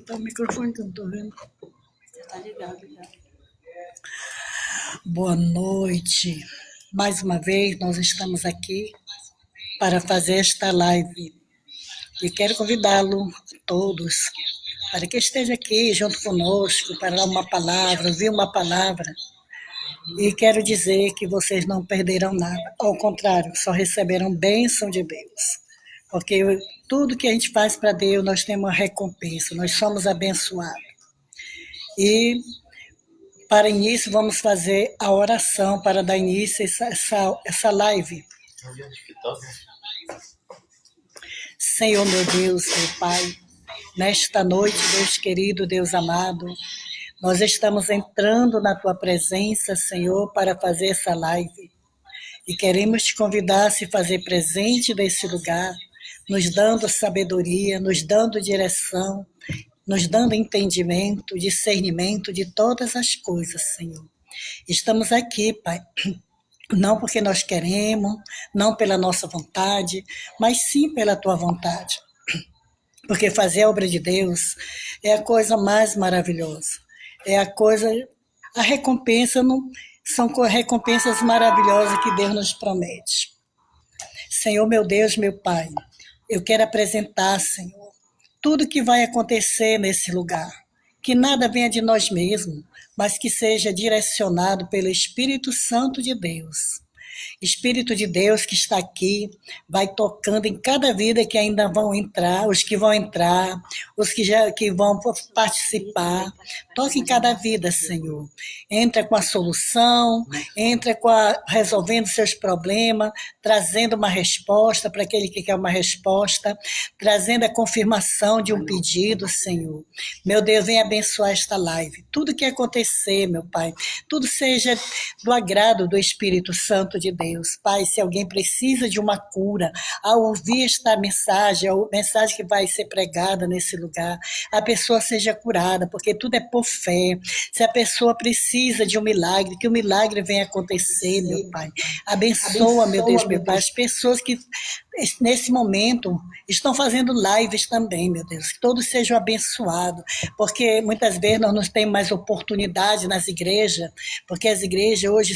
Tá o microfone que eu não tô vendo. Tá ligado já. Boa noite. Mais uma vez nós estamos aqui para fazer esta live. E quero convidá-lo a todos para que esteja aqui junto conosco para dar uma palavra, ouvir uma palavra. E quero dizer que vocês não perderão nada. Ao contrário, só receberão bênção de Deus. Porque tudo que a gente faz para Deus, nós temos uma recompensa, nós somos abençoados. E para início, vamos fazer a oração para dar início a essa live. Senhor, meu Deus, meu Pai, nesta noite, Deus querido, Deus amado, nós estamos entrando na Tua presença, Senhor, para fazer essa live. E queremos te convidar a se fazer presente nesse lugar, nos dando sabedoria, nos dando direção, nos dando entendimento, discernimento de todas as coisas, Senhor. Estamos aqui, Pai, não porque nós queremos, não pela nossa vontade, mas sim pela Tua vontade. Porque fazer a obra de Deus é a coisa mais maravilhosa. A recompensa, são recompensas maravilhosas que Deus nos promete. Senhor, meu Deus, meu Pai, eu quero apresentar, Senhor, tudo que vai acontecer nesse lugar. Que nada venha de nós mesmos, mas que seja direcionado pelo Espírito Santo de Deus. Espírito de Deus que está aqui, vai tocando em cada vida que ainda vão entrar, os que vão entrar, os que vão participar. Toque em cada vida, Senhor. Entra com a solução, entra resolvendo seus problemas, trazendo uma resposta para aquele que quer uma resposta, trazendo a confirmação de um pedido, Senhor. Meu Deus, vem abençoar esta live. Tudo que acontecer, meu Pai, tudo seja do agrado do Espírito Santo de Deus. Pai, se alguém precisa de uma cura, ao ouvir esta mensagem, a mensagem que vai ser pregada nesse lugar, a pessoa seja curada, porque tudo é por fé. Se a pessoa precisa de um milagre, que o milagre venha acontecer, meu Pai. Abençoa, meu Deus, meu Pai, as pessoas que nesse momento estão fazendo lives também, meu Deus, que todos sejam abençoados, porque muitas vezes nós não temos mais oportunidade nas igrejas, porque as igrejas hoje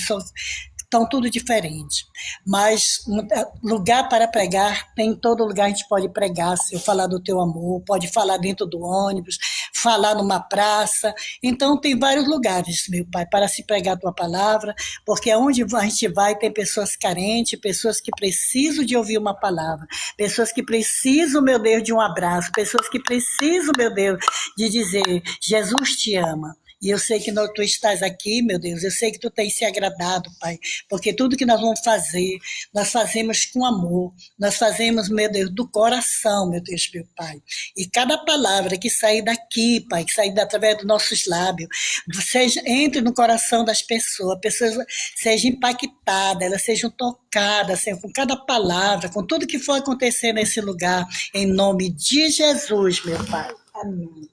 estão tudo diferente. Mas lugar para pregar, tem em todo lugar a gente pode pregar, se eu falar do teu amor, pode falar dentro do ônibus, falar numa praça. Então, tem vários lugares, meu Pai, para se pregar a tua palavra, porque aonde a gente vai tem pessoas carentes, pessoas que precisam de ouvir uma palavra, pessoas que precisam, meu Deus, de um abraço, pessoas que precisam, meu Deus, de dizer, Jesus te ama. E eu sei que tu estás aqui, meu Deus, eu sei que tu tens se agradado, Pai, porque tudo que nós vamos fazer, nós fazemos com amor, nós fazemos, meu Deus, do coração, meu Deus, meu Pai. E cada palavra que sair daqui, Pai, que sair através dos nossos lábios, entre no coração das pessoas sejam impactadas, elas sejam tocadas, assim, com cada palavra, com tudo que for acontecer nesse lugar, em nome de Jesus, meu Pai. Amém.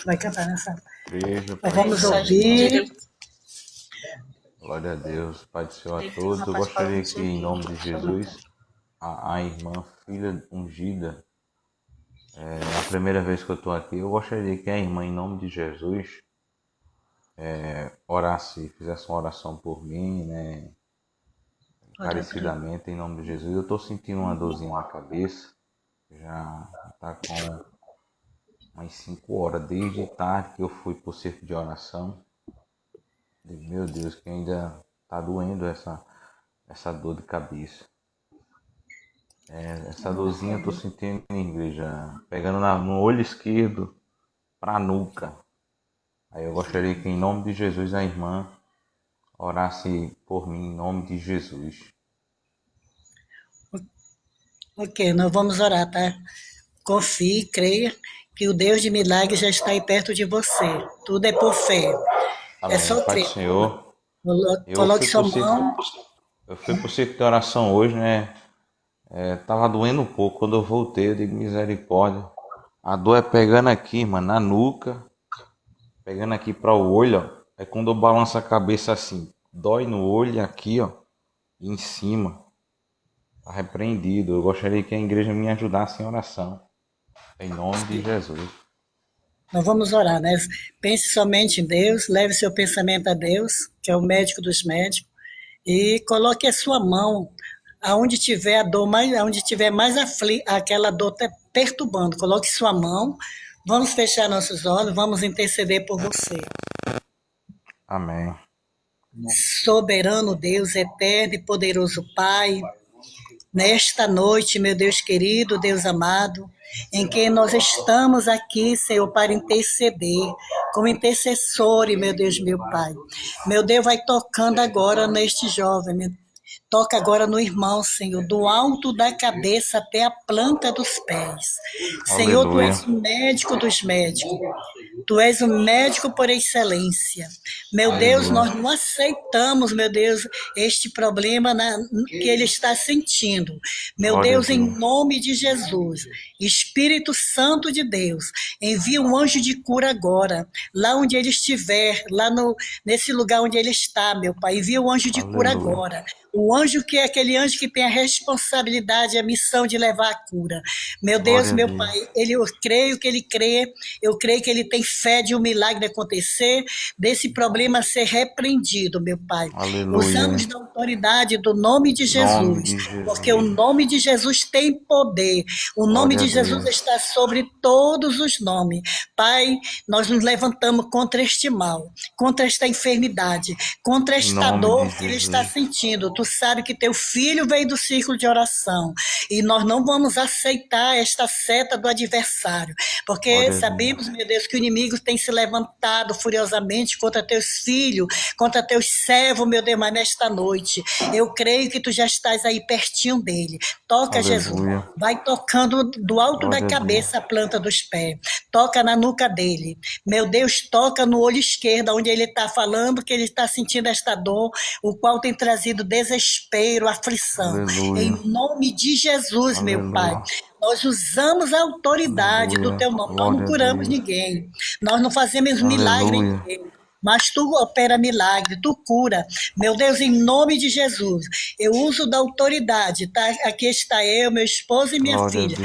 Vai cantar nessa. Beijo, Nós Pai vamos do Céu. ouvir. Glória a Deus, Pai do Senhor a todos. Eu gostaria que, em nome de Jesus, a irmã, filha ungida, a primeira vez que eu estou aqui, eu gostaria que a irmã, em nome de Jesus, orasse, fizesse uma oração por mim, né? Encarecidamente, em nome de Jesus. Eu estou sentindo uma dorzinha na cabeça, já está com umas 5 horas, desde tarde que eu fui para o cerco de oração. Meu Deus, que ainda está doendo essa dor de cabeça. Essa dorzinha eu estou sentindo na igreja, pegando no olho esquerdo para a nuca. Aí eu gostaria que, em nome de Jesus, a irmã orasse por mim, em nome de Jesus. Ok, nós vamos orar, tá? Confie, creia que o Deus de milagres já está aí perto de você. Tudo é por fé. Amém. É só Pai do crer. Senhor, Coloque sua mão. eu fui pro circo de oração hoje, né? Tava doendo um pouco. Quando eu voltei, eu digo misericórdia. A dor é pegando aqui, mano, na nuca, pegando aqui para o olho, ó. É quando eu balanço a cabeça assim, dói no olho aqui, ó, e em cima. Tá repreendido. Eu gostaria que a igreja me ajudasse em oração. Em nome de Jesus. Nós vamos orar, né? Pense somente em Deus, leve seu pensamento a Deus, que é o médico dos médicos, e coloque a sua mão aonde tiver a dor aonde tiver mais aquela dor tá perturbando. Coloque sua mão. Vamos fechar nossos olhos, vamos interceder por você. Amém. Soberano Deus, eterno e poderoso Pai, nesta noite, meu Deus querido, Deus amado, em que nós estamos aqui, Senhor, para interceder, como intercessores, meu Deus, meu Pai. Meu Deus, vai tocando agora neste jovem, toca agora no irmão, Senhor, do alto da cabeça até a planta dos pés. Senhor, Tu és o médico dos médicos. Tu és o médico por excelência. Meu Deus, nós não aceitamos, meu Deus, este problema que ele está sentindo. Meu Deus, em nome de Jesus, Espírito Santo de Deus, envia um anjo de cura agora, lá onde ele estiver, nesse lugar onde ele está, meu Pai. Envia o anjo de cura agora. O anjo que é aquele anjo que tem a responsabilidade, a missão de levar a cura. Meu Deus, meu Pai, eu creio que ele crê, eu creio que ele tem fé de um milagre acontecer, desse problema ser repreendido, meu Pai. Aleluia. Usamos da autoridade do nome de Jesus, porque o nome de Jesus tem poder. O nome de Jesus está sobre todos os nomes. Pai, nós nos levantamos contra este mal, contra esta enfermidade, contra esta dor que ele está sentindo. Tu sabe que teu filho veio do círculo de oração e nós não vamos aceitar esta seta do adversário, porque sabemos, meu Deus, que o inimigo tem se levantado furiosamente contra teus filhos, contra teus servos, meu Deus, mas nesta noite eu creio que tu já estás aí pertinho dele. Toca, Jesus, vai tocando do alto da cabeça a planta dos pés, toca na nuca dele, meu Deus, toca no olho esquerdo, onde ele está falando que ele está sentindo esta dor, o qual tem trazido desespero, aflição. Aleluia. Em nome de Jesus, aleluia, meu Pai, nós usamos a autoridade, aleluia, do teu nome. Nós não curamos ninguém, nós não fazemos, aleluia, milagre em ninguém, mas tu opera milagre, tu cura. Meu Deus, em nome de Jesus, eu uso da autoridade, tá? Aqui está eu, meu esposo e minha filha.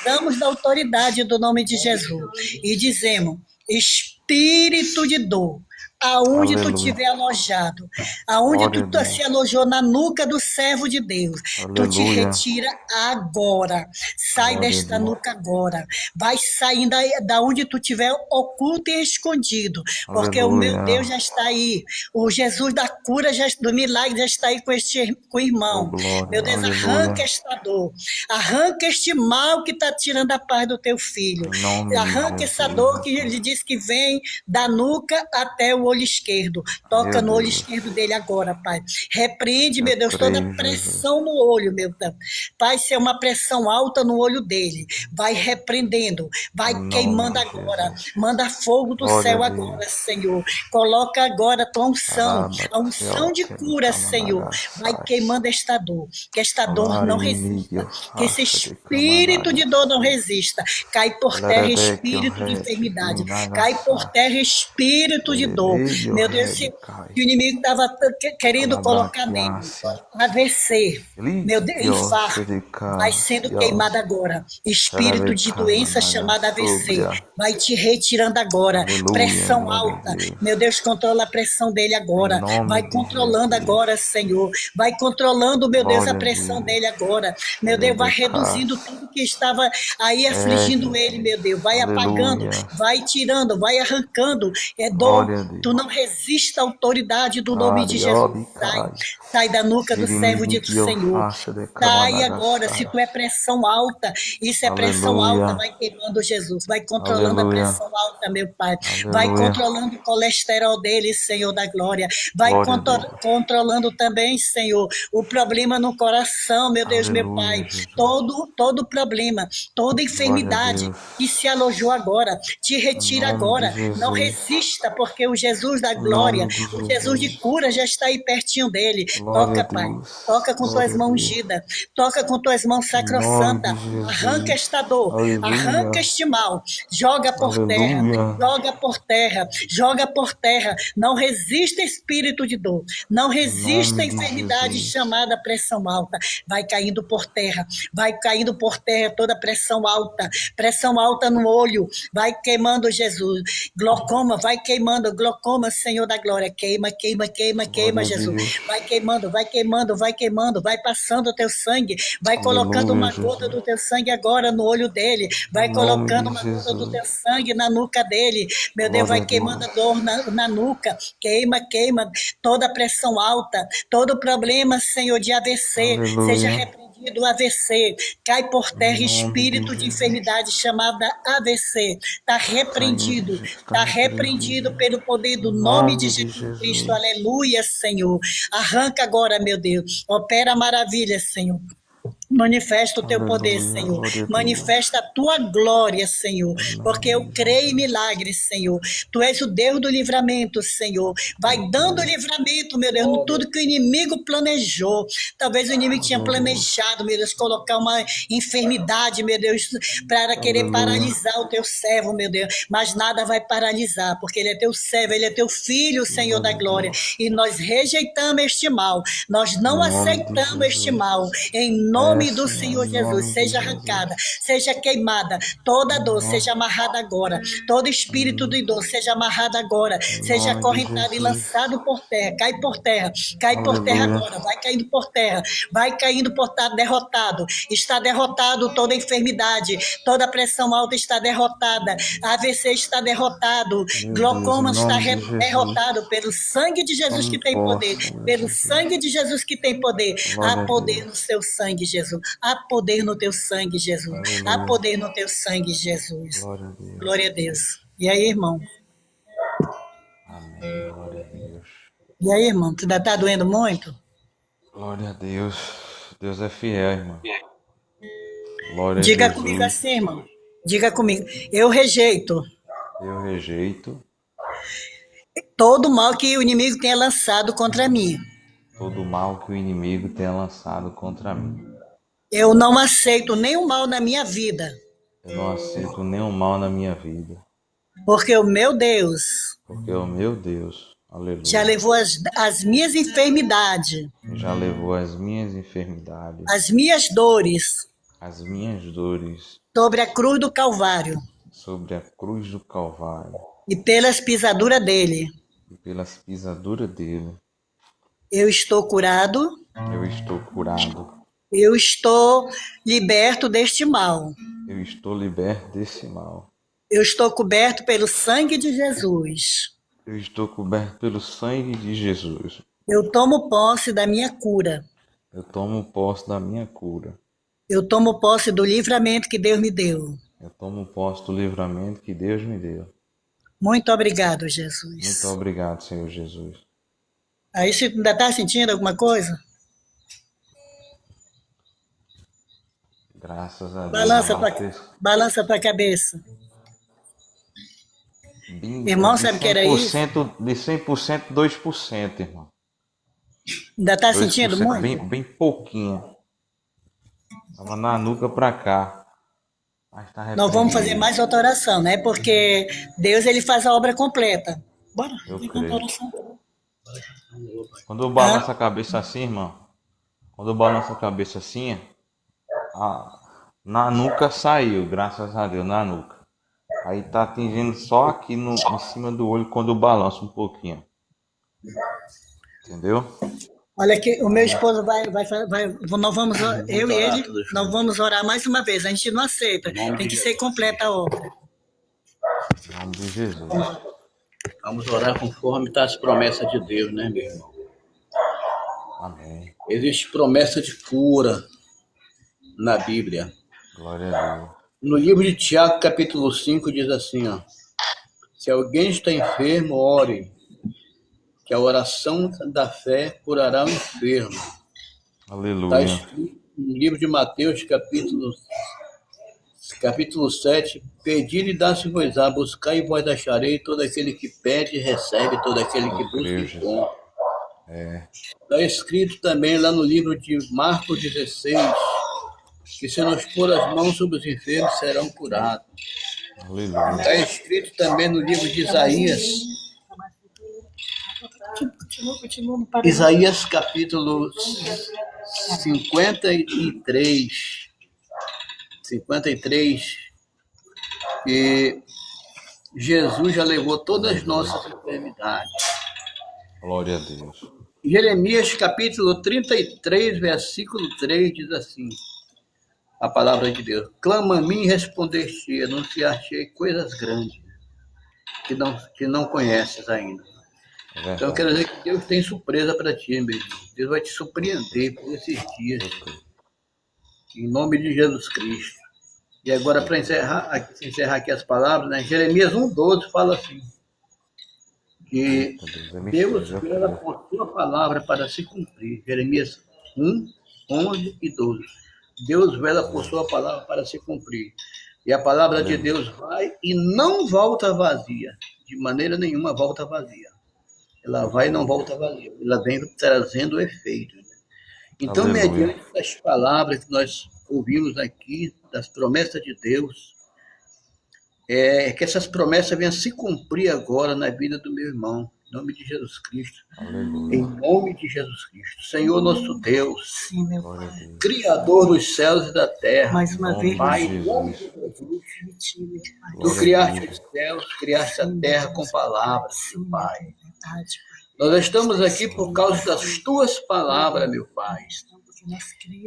Usamos da autoridade do nome de Jesus e dizemos: espírito de dor, aonde tu Aleluia. estiver alojado, aonde Glória a tu Deus. se alojou na nuca do servo de Deus, tu te Aleluia. retira agora. Sai Glória a desta Deus. nuca agora. Vai saindo da onde tu estiver oculto e escondido, porque o meu Deus Aleluia. já está aí. O Jesus da cura, do milagre, já está aí com o Oh, irmão. glória. Meu Deus, Aleluia. arranca esta dor, arranca este mal que está tirando a paz do teu filho. Em nome de Arranca essa dor que ele diz que vem da nuca até o olho esquerdo. Toca Meu no olho Deus. esquerdo dele agora, Pai. Repreende, meu Deus, toda Creio, Jesus. pressão no olho, meu Deus. Pai, se é uma pressão alta no olho dele, vai repreendendo, vai Em nome queimando de agora. Jesus. Manda fogo do Glória céu a agora, Deus. Senhor. Coloca agora a tua unção, a unção de cura, Senhor. Vai Raça queimando esta dor, que esta dor não resista, que esse de espírito de dor não resista. Cai por terra Lerebecchio espírito de rete enfermidade, vinagassa. cai por terra espírito de dor. Lerebio Meu Deus, se redicai. o inimigo estava querendo colocar nele Alabraquiasse. AVC, meu Deus, Liquio infarto, vai sedicai. sendo queimado agora. Espírito de doença chamada AVC, vai te retirando agora. Aleluia, Pressão glória a alta, Deus. meu Deus, controla a pressão dele Em agora. nome Vai de controlando Jesus. agora, Senhor. Vai controlando, meu Deus, a Glória a pressão Deus. dele agora. Meu Deus, vai reduzindo tudo que estava aí afligindo ele, meu Deus. Vai apagando, Aleluia. vai tirando, vai arrancando. É dor. Glória a Deus. Tu não resiste à autoridade do nome de Jesus. Sai, sai da nuca do servo de Senhor. Sai agora, se tu é pressão alta, isso é pressão alta, vai queimando Jesus, vai controlando Aleluia. a pressão alta, meu Pai, Aleluia. vai controlando o colesterol dele, Senhor da glória, vai Glória a Deus. controlando também, Senhor, o problema no coração, meu Deus, meu Aleluia, Pai, Jesus. todo problema, toda enfermidade Deus. que se alojou agora, te retira Em nome agora, de Jesus. não resista, porque o Jesus da Em glória, nome de o Jesus de Jesus. cura já está aí pertinho dele. Glória a Toca, Pai, Deus. toca com Glória tuas a mãos Deus. ungidas, toca com tuas mãos Em nome sacrossanta, de Jesus. arranca esta dor, Aleluia. arranca este mal, joga por terra, Aleluia. joga por terra, joga por terra, não resista espírito de dor, não resista nome de enfermidade Jesus. chamada pressão alta, vai caindo por terra toda pressão alta no olho, vai queimando Jesus, glaucoma, vai queimando, glaucoma, Senhor da glória, queima, queima, queima, queima, Glória a Jesus, Deus. vai queimando, vai queimando, vai queimando, vai passando o teu sangue, vai colocando Aleluia, uma gota Jesus. do teu sangue agora no olho dele, vai Em nome colocando de uma gota do Jesus. teu sangue na nuca dele, meu Deus, Glória vai a queimando a Deus. dor na nuca, queima, queima, toda a pressão alta, todo problema, Senhor, de AVC, seja Aleluia. repreendido o AVC, cai por terra Em nome espírito de de Jesus. enfermidade chamada AVC, está repreendido, Está está repreendido pelo poder do Em nome de nome de Jesus Cristo, Jesus. aleluia, Senhor, arranca agora, meu Deus, opera maravilha, Senhor. Manifesta o teu poder, Aleluia, Senhor. glória a Deus. Manifesta a tua glória, Senhor. Porque eu creio em milagres, Senhor. Tu és o Deus do livramento, Senhor. Vai dando livramento, meu Deus, em tudo que o inimigo planejou. Talvez o inimigo tinha planejado, meu Deus, colocar uma enfermidade, meu Deus, para querer Aleluia. paralisar o teu servo, meu Deus. Mas nada vai paralisar, porque ele é teu servo, ele é teu filho, Senhor da glória. E nós rejeitamos este mal. Nós não Em nome de aceitamos este Jesus. mal. Em nome do Senhor, Senhor em Jesus, nome de seja Jesus. arrancada, seja queimada, toda dor seja amarrada agora, todo espírito de dor seja amarrado agora, seja nome de acorrentado e Jesus. lançado por terra, cai por terra Aleluia. agora, vai caindo por terra, vai caindo por terra, derrotado, está derrotado toda enfermidade, toda pressão alta está derrotada, AVC está derrotado, Meu glaucoma Deus, em está nome de Jesus. derrotado pelo sangue de Jesus Tome que tem poder, posse, meu pelo Jesus. sangue de Jesus que tem poder, Glória há a poder Deus. no seu sangue, Jesus. Há poder no teu sangue, Jesus. Há Aleluia. poder no teu sangue, Jesus. Glória a Deus. Glória a Deus. E aí, irmão? Amém. Glória a Deus. E aí, irmão? Tu ainda tá doendo muito? Glória a Deus. Deus é fiel, irmão. Glória a Diga comigo Jesus. assim, irmão. Diga comigo. Eu rejeito Eu rejeito todo mal que o inimigo tenha lançado contra mim. todo mal que o inimigo tenha lançado contra mim. Eu não aceito nenhum mal na minha vida, Eu não aceito nenhum mal na minha vida, porque o meu Deus porque o meu Deus, aleluia, já levou as minhas enfermidades, já levou as minhas enfermidades, as minhas dores as minhas dores sobre a cruz do Calvário sobre a cruz do Calvário e pelas pisaduras dele. e pelas pisaduras dele Eu estou curado, eu estou curado. eu estou liberto deste mal. Eu estou liberto desse mal. Eu estou coberto pelo sangue de Jesus. Eu estou coberto pelo sangue de Jesus. Eu tomo posse da minha cura. Eu tomo posse da minha cura. Eu tomo posse do livramento que Deus me deu. Eu tomo posse do livramento que Deus me deu. Muito obrigado, Jesus. Muito obrigado, Senhor Jesus. Aí você ainda está sentindo alguma coisa? Graças a Deus. Balança para a cabeça. Bem, Irmão, sabe o que era isso? De 100%, 2%, irmão. Ainda está 2%, sentindo muito? bem pouquinho. Tava na nuca pra cá. Mas tá Nós vamos fazer repreendido. mais outra oração, né? Porque Deus ele faz a obra completa. Bora, Eu tem que cantar creio. oração. Quando eu balanço a cabeça assim, irmão. Quando eu balanço a cabeça assim, na nuca saiu, graças a Deus, na nuca. Aí tá atingindo só aqui em cima do olho quando eu balanço um pouquinho. Entendeu? Olha aqui, o meu esposo nós vamos, eu e ele, nós vamos orar mais uma vez. A gente não aceita, tem que ser completa a obra. Em nome de Jesus. Vamos orar conforme está as promessas de Deus, né, meu irmão? Amém. Existe promessa de cura na Bíblia. Glória a Deus. No livro de Tiago, capítulo 5, diz assim, ó. Se alguém está enfermo, ore, que a oração da fé curará o enfermo. Está Aleluia. escrito no livro de Mateus, capítulo 7, pedir e dar-se-vos-á, buscar e vós acharei, todo aquele que pede, recebe, todo aquele que busca, encontra. Está escrito também lá no livro de Marcos 16, que se nos pôr as mãos sobre os enfermos, serão curados. Aleluia. Está escrito também no livro de Isaías, Continua, não para não. Isaías capítulo 53, que Jesus já levou todas as nossas enfermidades. Glória a Deus. Jeremias capítulo 33, versículo 3 diz assim, a palavra de Deus: clama a mim e responder-te, anunciar-te coisas grandes que não conheces ainda. É verdade. Então, quero dizer que Deus tem surpresa para ti, meu irmão. Deus vai te surpreender por esses dias, em nome de Jesus Cristo. E agora, para encerrar aqui as palavras, né? Jeremias 1,12 fala assim, que Deus vela por sua palavra para se cumprir. Jeremias 1, 11 e 12. Deus vela por sua palavra para se cumprir. E a palavra de Deus vai e não volta vazia. De maneira nenhuma volta vazia. Ela vai e não volta vazia. Ela vem trazendo efeito. Então, Aleluia. mediante as palavras que nós ouvimos aqui, das promessas de Deus, que essas promessas venham se cumprir agora na vida do meu irmão, em nome de Jesus Cristo. Aleluia. Em nome de Jesus Cristo. Senhor nosso Deus, Sim, meu Glória a Pai. Deus. Criador dos céus e da terra, Mais uma Em vez, nome Pai, de em nome de Jesus. Jesus, permitir, meu Pai. tu Glória a criaste Deus. os céus, criaste a terra com palavras, Sim, meu Pai. é verdade, Pai. Nós estamos aqui por causa das tuas palavras, meu Pai.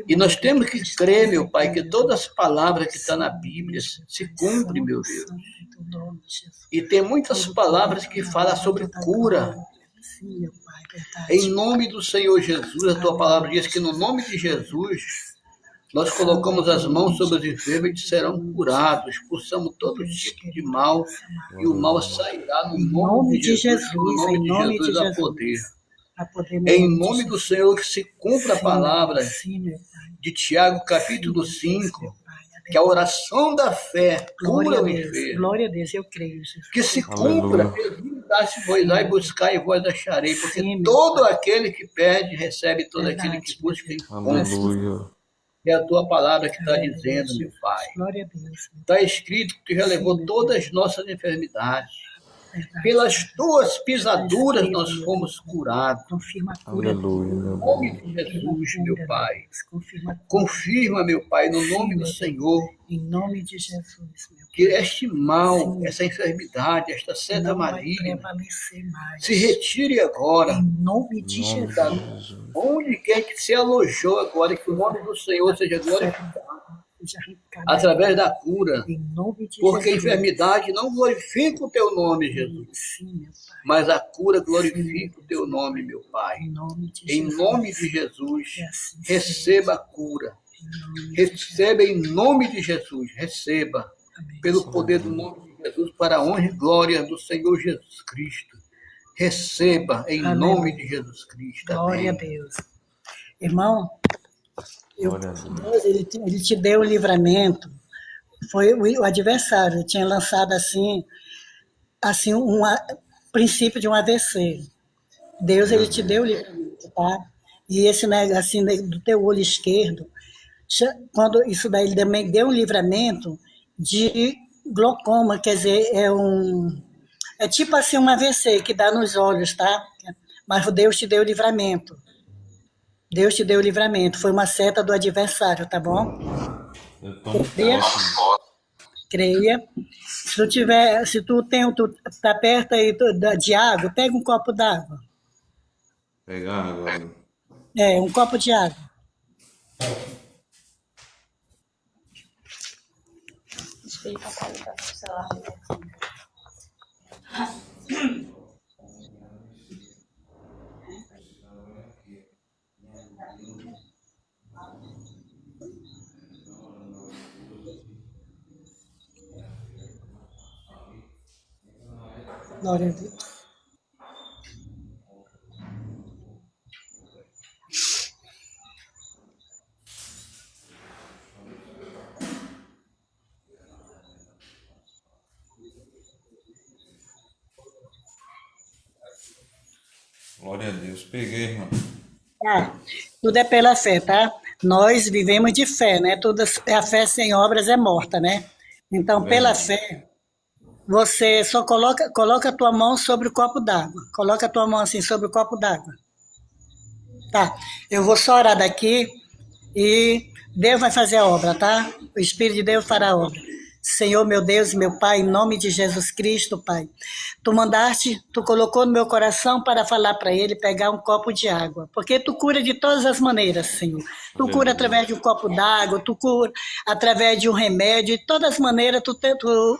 E nós temos que crer, meu Pai, que todas as palavras que estão na Bíblia se cumprem, meu Deus. E tem muitas palavras que falam sobre cura. Sim, meu Pai, verdade. Em nome do Senhor Jesus, a tua palavra diz que no nome de Jesus, nós colocamos as mãos sobre os enfermos e serão curados, expulsamos todo tipo de mal e o mal sairá no nome de Jesus, no nome de Jesus a poder. A poder Em nome do Senhor que se cumpra a Sim, palavra sim, meu Pai. de Tiago capítulo Sim, 5, meu Pai. que a oração da fé Glória cura a o Deus, enfermo. glória a Deus, eu creio, Jesus. Que se Aleluia. cumpra, pedir-se vós lá e buscar e vós acharei, porque Sim, meu todo Pai. aquele que pede recebe, todo aquele Verdade, que busca encontra. Aleluia. É a tua palavra que está dizendo, meu Pai. Glória a Deus. Está escrito que tu já levou todas as nossas enfermidades. Pelas tuas pisaduras nós fomos curados. Confirma a cura. Aleluia, meu Em nome Deus. de Jesus, meu Pai. Confirma a cura. Confirma, meu Pai, no nome do Senhor. Em nome de Jesus, meu que este mal, Sim. essa enfermidade, esta seta Não vai maligna, prevalecer mais. se retire agora. Em nome de Em nome de Jesus. Jesus. Onde quer que se alojou agora, que o nome do Senhor seja glorificado Seja arrancada através da cura. em nome de Porque a Jesus. enfermidade não glorifica o teu nome, Jesus, Sim, meu Pai. mas a cura glorifica o teu nome, meu Pai. Em nome de Em Jesus. nome de Jesus, Que assim receba a cura. Receba em nome de Jesus, receba pelo poder do nome de Jesus, para a honra e glória do Senhor Jesus Cristo. Receba em Aleluia. nome de Jesus Cristo. Glória a Amém. Deus. Irmão, Glória a Deus. Deus, ele te deu o livramento. Foi o adversário, tinha lançado assim um princípio de um AVC. Deus, ele te deu o livramento, tá? E esse, né, assim, do teu olho esquerdo, quando isso daí, ele também deu um livramento de glaucoma, quer dizer, é tipo assim um AVC que dá nos olhos, tá? Mas Deus te deu o livramento. Deus te deu o livramento. Foi uma seta do adversário, tá bom? Eu tomo Creia. Creia. Se tu tá perto aí de água, pega um copo d'água. Pegar agora. Um copo de água. Espelho pra cá, tá com o celular. Glória a Deus. Glória a Deus. Peguei, irmão. Tudo é pela fé, tá? Nós vivemos de fé, né? A fé sem obras é morta, né? Então, pela fé, você só coloca a tua mão sobre o copo d'água. Coloca a tua mão assim sobre o copo d'água. Tá? Eu vou só orar daqui e Deus vai fazer a obra, tá? O Espírito de Deus fará a obra. Senhor, meu Deus e meu Pai, em nome de Jesus Cristo, Pai. Tu colocou no meu coração para falar para ele pegar um copo de água, porque tu cura de todas as maneiras, Senhor. Tu cura através de um copo d'água, tu cura através de um remédio, de todas as maneiras tu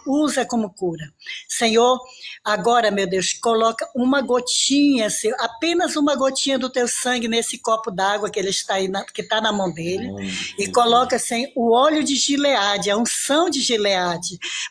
usa como cura. Senhor, agora, meu Deus, coloca uma gotinha, Senhor, apenas uma gotinha do teu sangue nesse copo d'água que ele está aí, que está na mão dele, e coloca, Senhor, o óleo de Gileade, a unção de Gileade,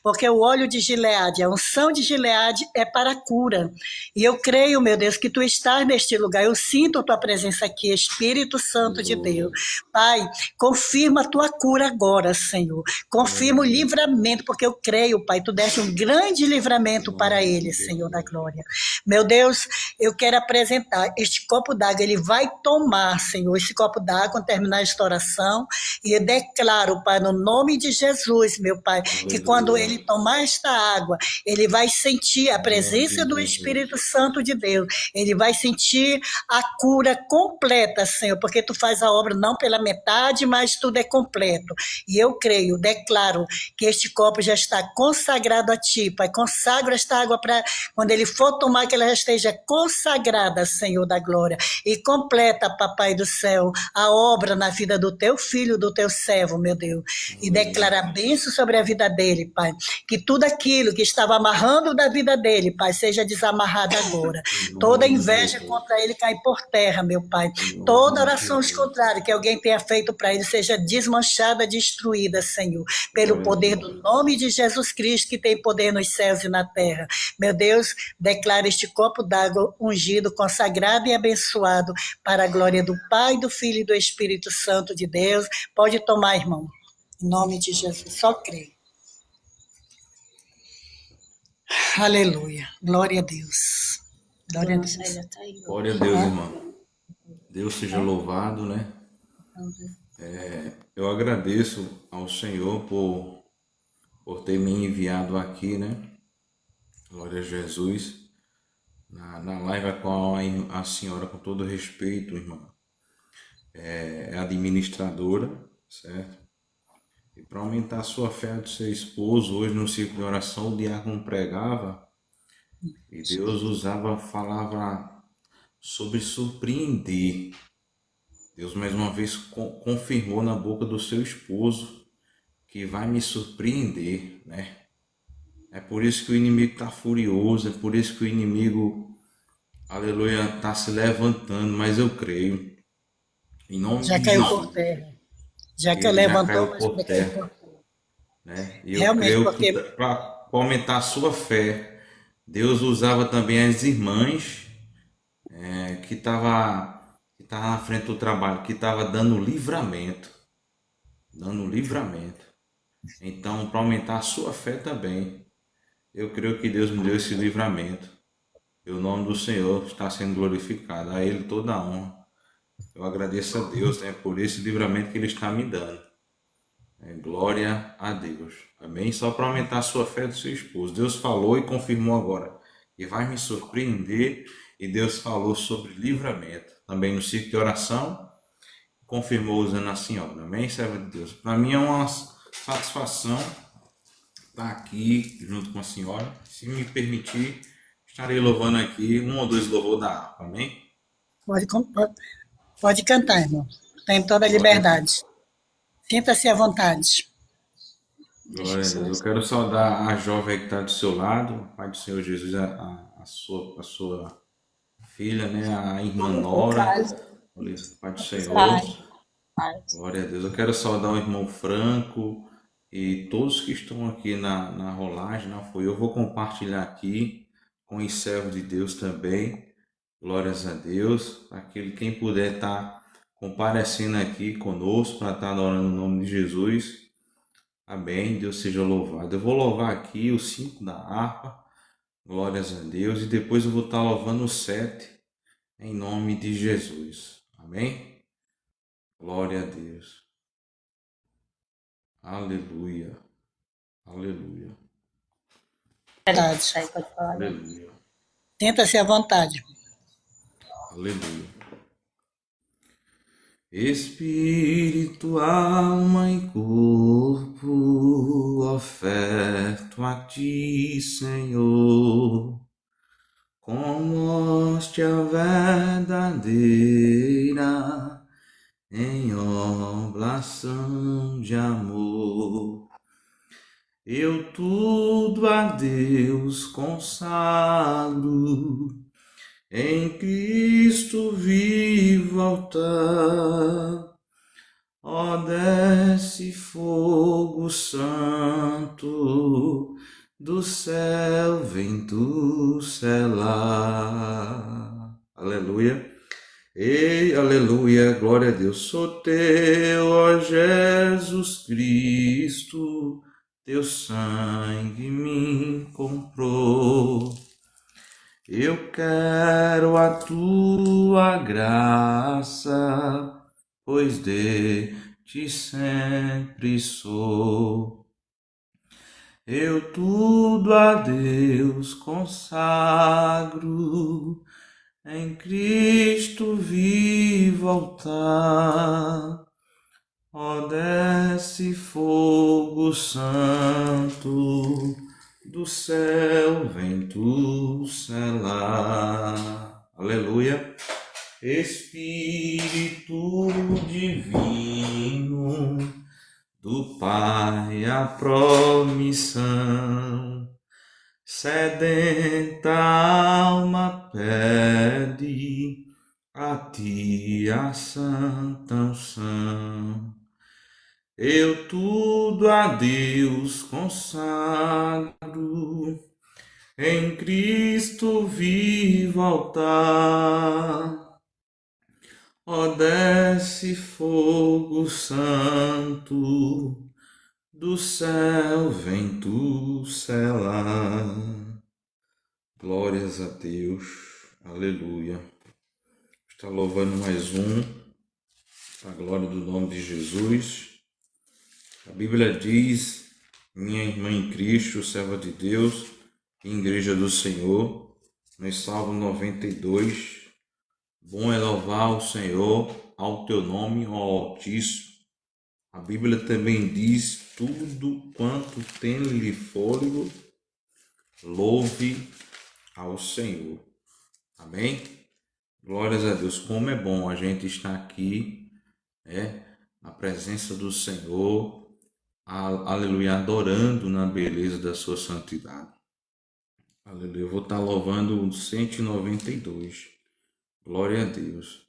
porque o óleo de Gileade, a unção de Gileade é para a cura. E eu creio, meu Deus, que tu estás neste lugar. Eu sinto a tua presença aqui, Espírito Santo de Deus. Pai, confirma a tua cura agora, Senhor. Confirma o livramento, porque eu creio, Pai, tu deste um grande livramento para ele, Senhor da glória. Meu Deus, eu quero apresentar este copo d'água. Ele vai tomar, Senhor, esse copo d'água quando terminar esta oração. E eu declaro, Pai, no nome de Jesus, meu Pai, que quando ele tomar esta água, ele vai sentir a presença do Espírito Santo de Deus. Ele vai sentir a cura completa, Senhor, porque tu faz a obra não pela metade, mas tudo é completo. E eu creio, declaro que este copo já está consagrado a ti, Pai. Consagra esta água para quando ele for tomar, que ela já esteja consagrada, Senhor da glória. E completa, Papai do céu, a obra na vida do teu filho, do teu servo, meu Deus. E declara bênção sobre a vida dele, Pai. Que tudo aquilo que estava amarrando da vida dele, Pai, seja desamarrado agora. Toda inveja contra ele cai por terra, meu Pai. Toda oração contrária que alguém tenha feito para ele seja desmanchada, destruída, Senhor. Pelo poder do nome de Jesus Cristo, que tem poder nos céus e na terra. Meu Deus, declara este copo d'água ungido, consagrado e abençoado para a glória do Pai, do Filho e do Espírito Santo de Deus. Pode tomar, irmão. Em nome de Jesus, só creio. Aleluia. Glória a Deus. Glória a Deus. Glória a Deus, irmão. Deus seja louvado, né? Eu agradeço ao Senhor por ter me enviado aqui, né? Glória a Jesus. Na live a qual a senhora, com todo respeito, irmão, é administradora, certo? E para aumentar a sua fé do seu esposo, hoje no ciclo de oração, o diácono pregava e Deus usava a palavra sobre surpreender. Deus mais uma vez confirmou na boca do seu esposo que vai me surpreender, né? É por isso que o inimigo está furioso, é por isso que o inimigo, aleluia, está se levantando, mas eu creio, em nome Já de caiu por Jesus, terra. Já que ele já levantou, caiu mas por já caiu terra, por terra. né? E eu Realmente, creio que porque para aumentar a sua fé, Deus usava também as irmãs que tava na frente do trabalho, que estava dando livramento. Então, para aumentar a sua fé também, eu creio que Deus me deu esse livramento. E o nome do Senhor está sendo glorificado. A Ele toda a honra. Eu agradeço a Deus, né, por esse livramento que Ele está me dando. Glória a Deus. Amém? Só para aumentar a sua fé do seu esposo. Deus falou e confirmou agora. E vai me surpreender. E Deus falou sobre livramento. Também no ciclo de oração, confirmou usando a senhora. Amém, serva de Deus? Para mim é uma satisfação estar aqui junto com a senhora. Se me permitir, estarei louvando aqui um ou dois louvores da harpa. Amém? pode cantar, irmão. Tem toda a Glória a Deus. liberdade. Sinta-se à vontade. Deixa Glória eu a Deus. Eu selecionar. quero saudar a jovem que está do seu lado, Pai do Senhor Jesus, a sua filha, né? A irmã O Nora. caso. Pai do Ai, Senhor. ai. Glória a Deus. Eu quero saudar o irmão Franco e todos que estão aqui na rolagem, na foi. Eu vou compartilhar aqui com os servos de Deus também. Glórias a Deus. Aquele quem puder estar comparecendo aqui conosco para estar adorando o nome de Jesus. Amém. Deus seja louvado. Eu vou louvar aqui os 5 da harpa. Glórias a Deus. E depois eu vou estar louvando os 7 em nome de Jesus. Amém. Glória a Deus. Peraí, Aleluia. Aleluia. peraí, pode falar. Aleluia. Sinta-se à vontade. Aleluia. Espírito, alma e corpo, oferto a ti, Senhor, como hóstia verdadeira, em oblação de amor. Eu tudo a Deus consagro, em Cristo vivo altar. Ó, desce fogo santo, do céu vem tu selar. Aleluia. Ei, aleluia, glória a Deus. Sou teu, ó Jesus Cristo, teu sangue me comprou. Eu quero a tua graça, pois de ti sempre sou. Eu tudo a Deus consagro, em Cristo vivo altar. Ó, desce fogo santo, do céu vem tu selar. Aleluia. Espírito divino, do Pai a promissão, sedenta alma pede a ti a santa unção. Eu tudo a Deus consagro, em Cristo vivo altar. Ó, desce fogo santo, do céu vem tu selar. Glórias a Deus. Aleluia. Está louvando mais a glória do nome de Jesus. A Bíblia diz, minha irmã em Cristo, serva de Deus, igreja do Senhor, no Salmo 92, bom é louvar o Senhor ao teu nome, ó Altíssimo, A Bíblia também diz: tudo quanto tem-lhe fôlego, louve ao Senhor. Amém? Glórias a Deus. Como é bom a gente estar aqui, na presença do Senhor, aleluia, adorando na beleza da sua santidade. Aleluia. Eu vou estar louvando o 192. Glória a Deus.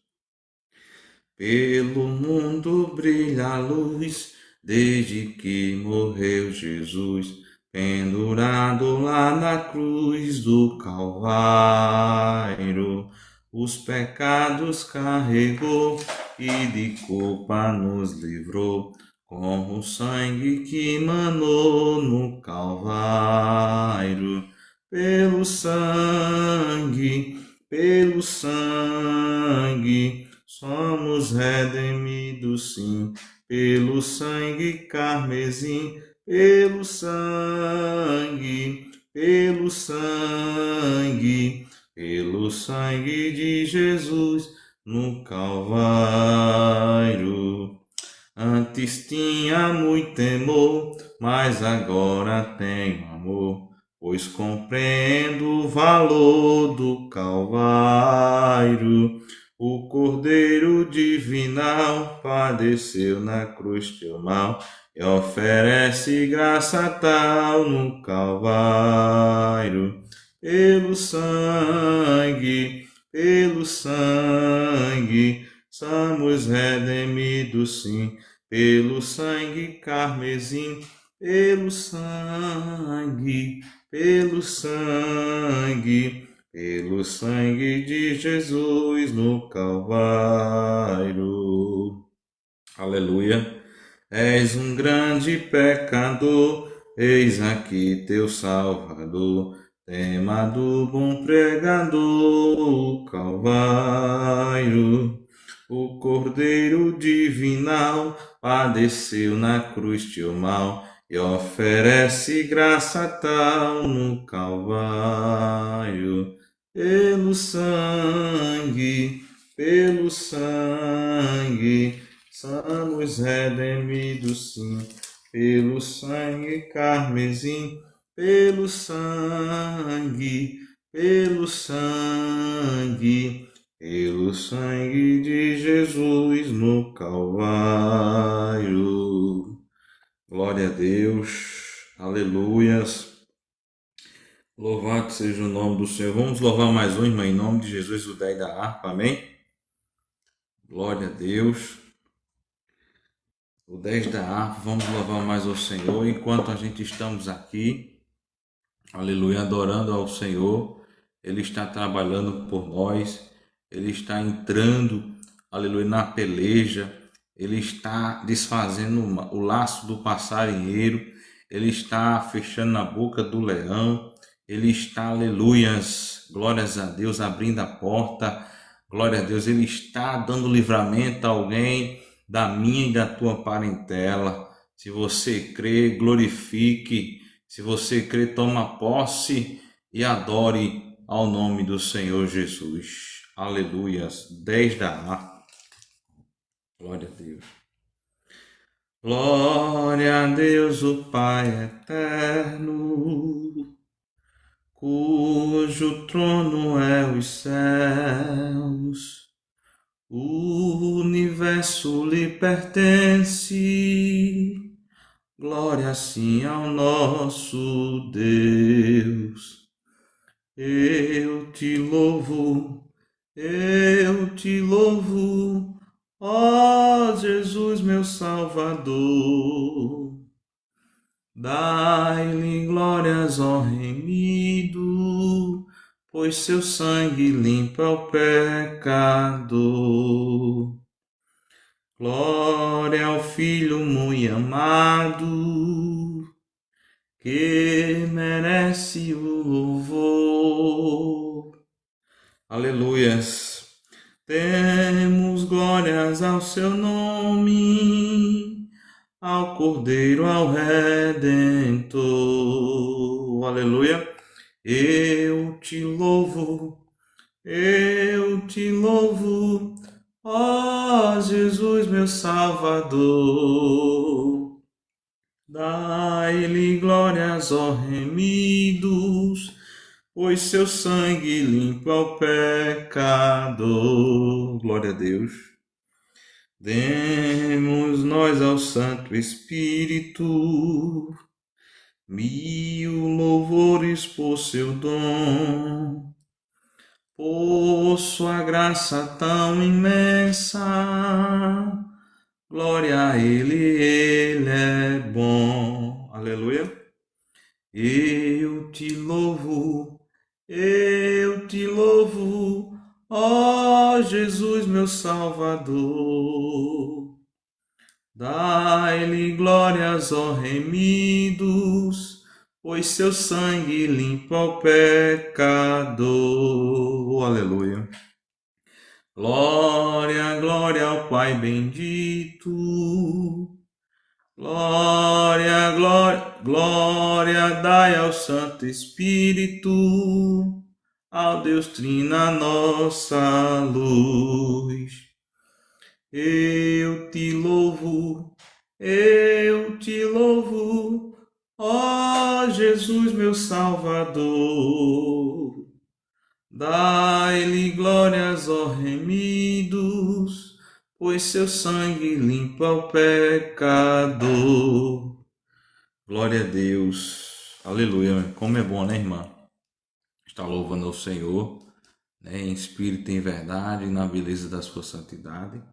Pelo mundo brilha a luz, desde que morreu Jesus, pendurado lá na cruz do Calvário. Os pecados carregou e de culpa nos livrou, com o sangue que manou no Calvário. Pelo sangue, somos redimidos, sim, pelo sangue carmesim, pelo sangue de Jesus no Calvário. Antes tinha muito temor, mas agora tenho amor, pois compreendo o valor do Calvário. O Cordeiro Divinal padeceu na cruz teu mal e oferece graça tal no Calvário. Pelo sangue, somos redimidos, sim, pelo sangue carmesim, pelo sangue de Jesus no Calvário. Aleluia. És um grande pecador, eis aqui teu Salvador, tema do bom pregador, o Calvário. O Cordeiro Divinal padeceu na cruz teu mal e oferece graça tal no Calvário. Pelo sangue, somos redimidos, sim, pelo sangue carmesim, pelo sangue de Jesus no Calvário. Glória a Deus, aleluias. Louvado seja o nome do Senhor. Vamos louvar mais um, irmão, em nome de Jesus, o 10 da harpa, amém? Glória a Deus. O 10 da harpa, vamos louvar mais ao Senhor enquanto a gente estamos aqui, aleluia, adorando ao Senhor. Ele está trabalhando por nós, Ele está entrando, aleluia, na peleja, Ele está desfazendo o laço do passarinheiro, Ele está fechando a boca do leão, Ele está, aleluias, glórias a Deus, abrindo a porta, glória a Deus, Ele está dando livramento a alguém da minha e da tua parentela. Se você crê, glorifique, se você crê, toma posse e adore ao nome do Senhor Jesus. Aleluias. 10 da harpa. Glória a Deus. Glória a Deus, o Pai eterno, cujo trono é os céus. O universo lhe pertence. Glória sim ao nosso Deus. Eu te louvo, ó Jesus, meu Salvador. Dai-lhe glórias, ó remido, pois seu sangue limpa o pecador. Glória ao Filho muito amado, que merece o louvor. Aleluias. Temos glórias ao seu nome, ao Cordeiro, ao Redentor. Aleluia. Eu te louvo, Ó Jesus, meu Salvador, dai-lhe glórias, ó remidos, pois seu sangue limpa o pecador. Glória a Deus. Demos nós ao Santo Espírito 1000 louvores por seu dom, por sua graça tão imensa. Glória a ele é bom. Aleluia. Eu te louvo, ó Jesus, meu Salvador. Dai-lhe glórias, ó remidos, pois seu sangue limpa o pecador. Aleluia. Glória, glória ao Pai bendito. Glória, glória, glória dai ao Santo Espírito, ao Deus Trina nossa luz. Eu te louvo, ó Jesus, meu Salvador. Dai-lhe glórias, ó remidos, pois seu sangue limpa o pecador. Glória a Deus. Aleluia. Como é bom, né, irmã? Está louvando ao Senhor, né, em espírito e em verdade, na beleza da sua santidade.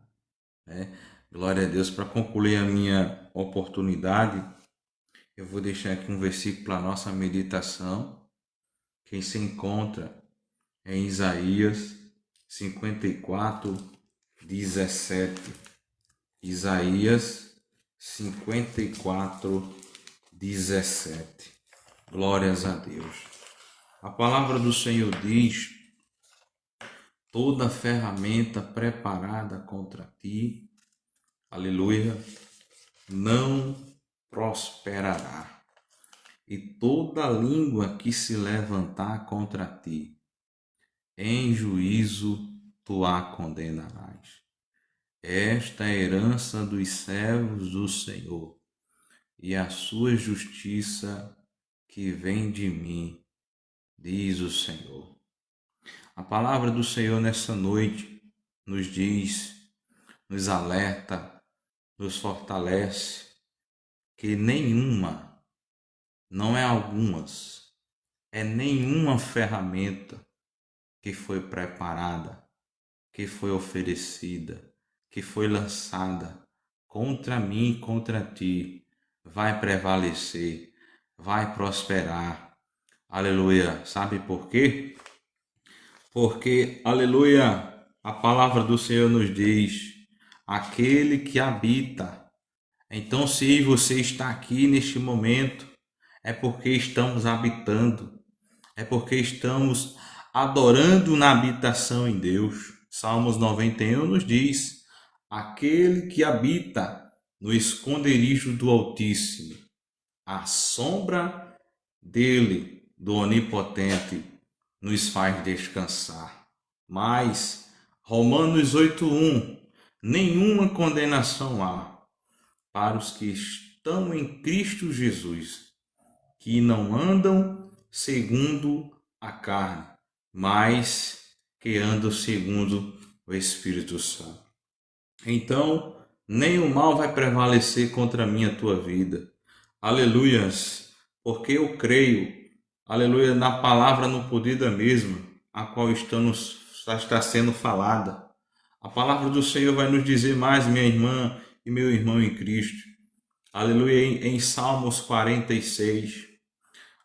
Né? Glória a Deus. Para concluir a minha oportunidade, eu vou deixar aqui um versículo para a nossa meditação, que se encontra em Isaías 54, 17. Isaías 54, 17. Glórias a Deus. A palavra do Senhor diz: toda ferramenta preparada contra ti, aleluia, não prosperará. E toda língua que se levantar contra ti, em juízo tu a condenarás. Esta é a herança dos servos do Senhor, e a sua justiça que vem de mim, diz o Senhor. A palavra do Senhor nessa noite nos diz, nos alerta, nos fortalece, que nenhuma, não é algumas, é nenhuma ferramenta que foi preparada, que foi oferecida, que foi lançada contra mim e contra ti, vai prevalecer, vai prosperar. Aleluia. Sabe por quê? Porque, aleluia, a palavra do Senhor nos diz: aquele que habita. Então, se você está aqui neste momento, é porque estamos habitando, é porque estamos adorando na habitação em Deus. Salmos 91 nos diz: aquele que habita no esconderijo do Altíssimo, a sombra dele, do Onipotente, nos faz descansar. Mas, Romanos 8:1, nenhuma condenação há para os que estão em Cristo Jesus, que não andam segundo a carne, mas que andam segundo o Espírito Santo. Então, nem o mal vai prevalecer contra a minha tua vida. Aleluias, porque eu creio, aleluia, na palavra no poder da mesma, a qual está sendo falada. A palavra do Senhor vai nos dizer mais, minha irmã e meu irmão em Cristo. Aleluia, em Salmos 46.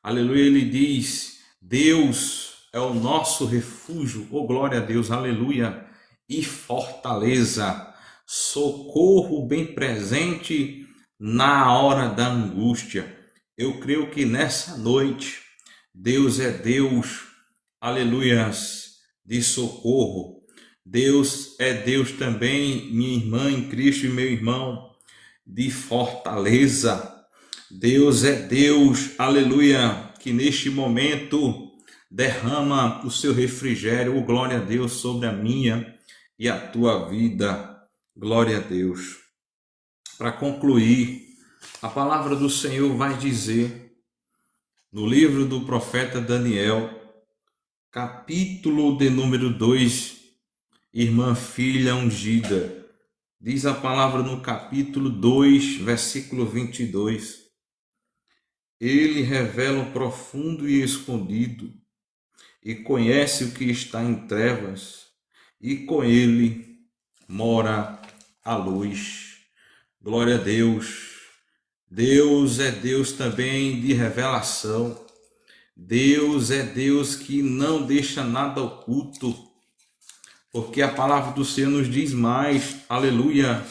Aleluia, ele diz: Deus é o nosso refúgio, oh glória a Deus, aleluia, e fortaleza, socorro bem presente na hora da angústia. Eu creio que nessa noite Deus é Deus, aleluias, de socorro. Deus é Deus também, minha irmã em Cristo e meu irmão, de fortaleza. Deus é Deus, aleluia, que neste momento derrama o seu refrigério, oh glória a Deus, sobre a minha e a tua vida. Glória a Deus. Para concluir, a palavra do Senhor vai dizer no livro do profeta Daniel, capítulo de número 2, irmã filha ungida. Diz a palavra no capítulo 2, versículo 22. Ele revela o profundo e escondido, e conhece o que está em trevas, e com ele mora a luz. Glória a Deus. Deus é Deus também de revelação. Deus é Deus que não deixa nada oculto, porque a palavra do Senhor nos diz mais, aleluia,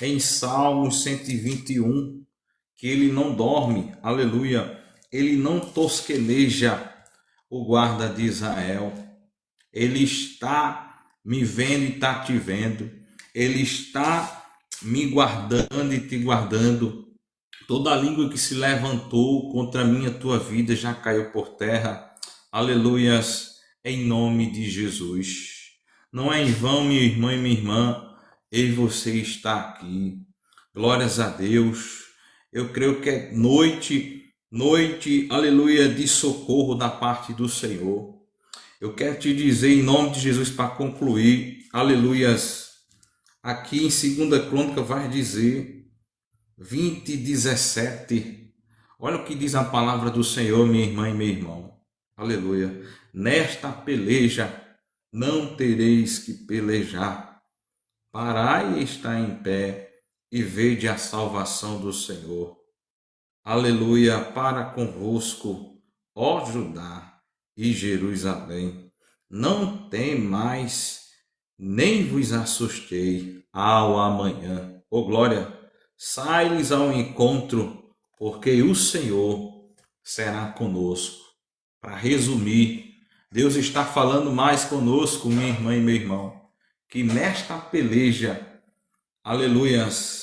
em Salmos 121, que ele não dorme, aleluia, ele não tosqueleja, o guarda de Israel. Ele está me vendo e está te vendo. Ele está me guardando e te guardando. Toda língua que se levantou contra a minha tua vida já caiu por terra. Aleluias, em nome de Jesus. Não é em vão, minha irmã e minha irmã, eu e você está aqui. Glórias a Deus. Eu creio que é noite, aleluia, de socorro da parte do Senhor. Eu quero te dizer em nome de Jesus para concluir, aleluias, aqui em 2 Crônica vai dizer 20:17. Olha o que diz a palavra do Senhor, minha irmã e meu irmão. Aleluia. Nesta peleja não tereis que pelejar. Parai e está em pé e vede a salvação do Senhor. Aleluia, para convosco, ó Judá e Jerusalém. Não temais, nem vos assustei ao amanhã. Ó glória, sai-lhes ao encontro, porque o Senhor será conosco. Para resumir, Deus está falando mais conosco, minha irmã e meu irmão, que nesta peleja, aleluias,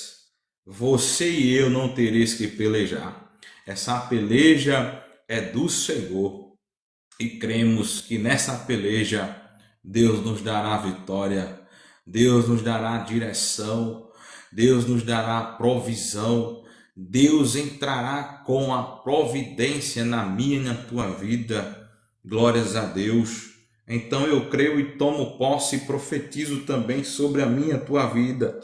você e eu não tereis que pelejar. Essa peleja é do Senhor e cremos que nessa peleja Deus nos dará vitória, Deus nos dará direção, Deus nos dará provisão, Deus entrará com a providência na minha e na tua vida. Glórias a Deus. Então eu creio e tomo posse e profetizo também sobre a minha e a tua vida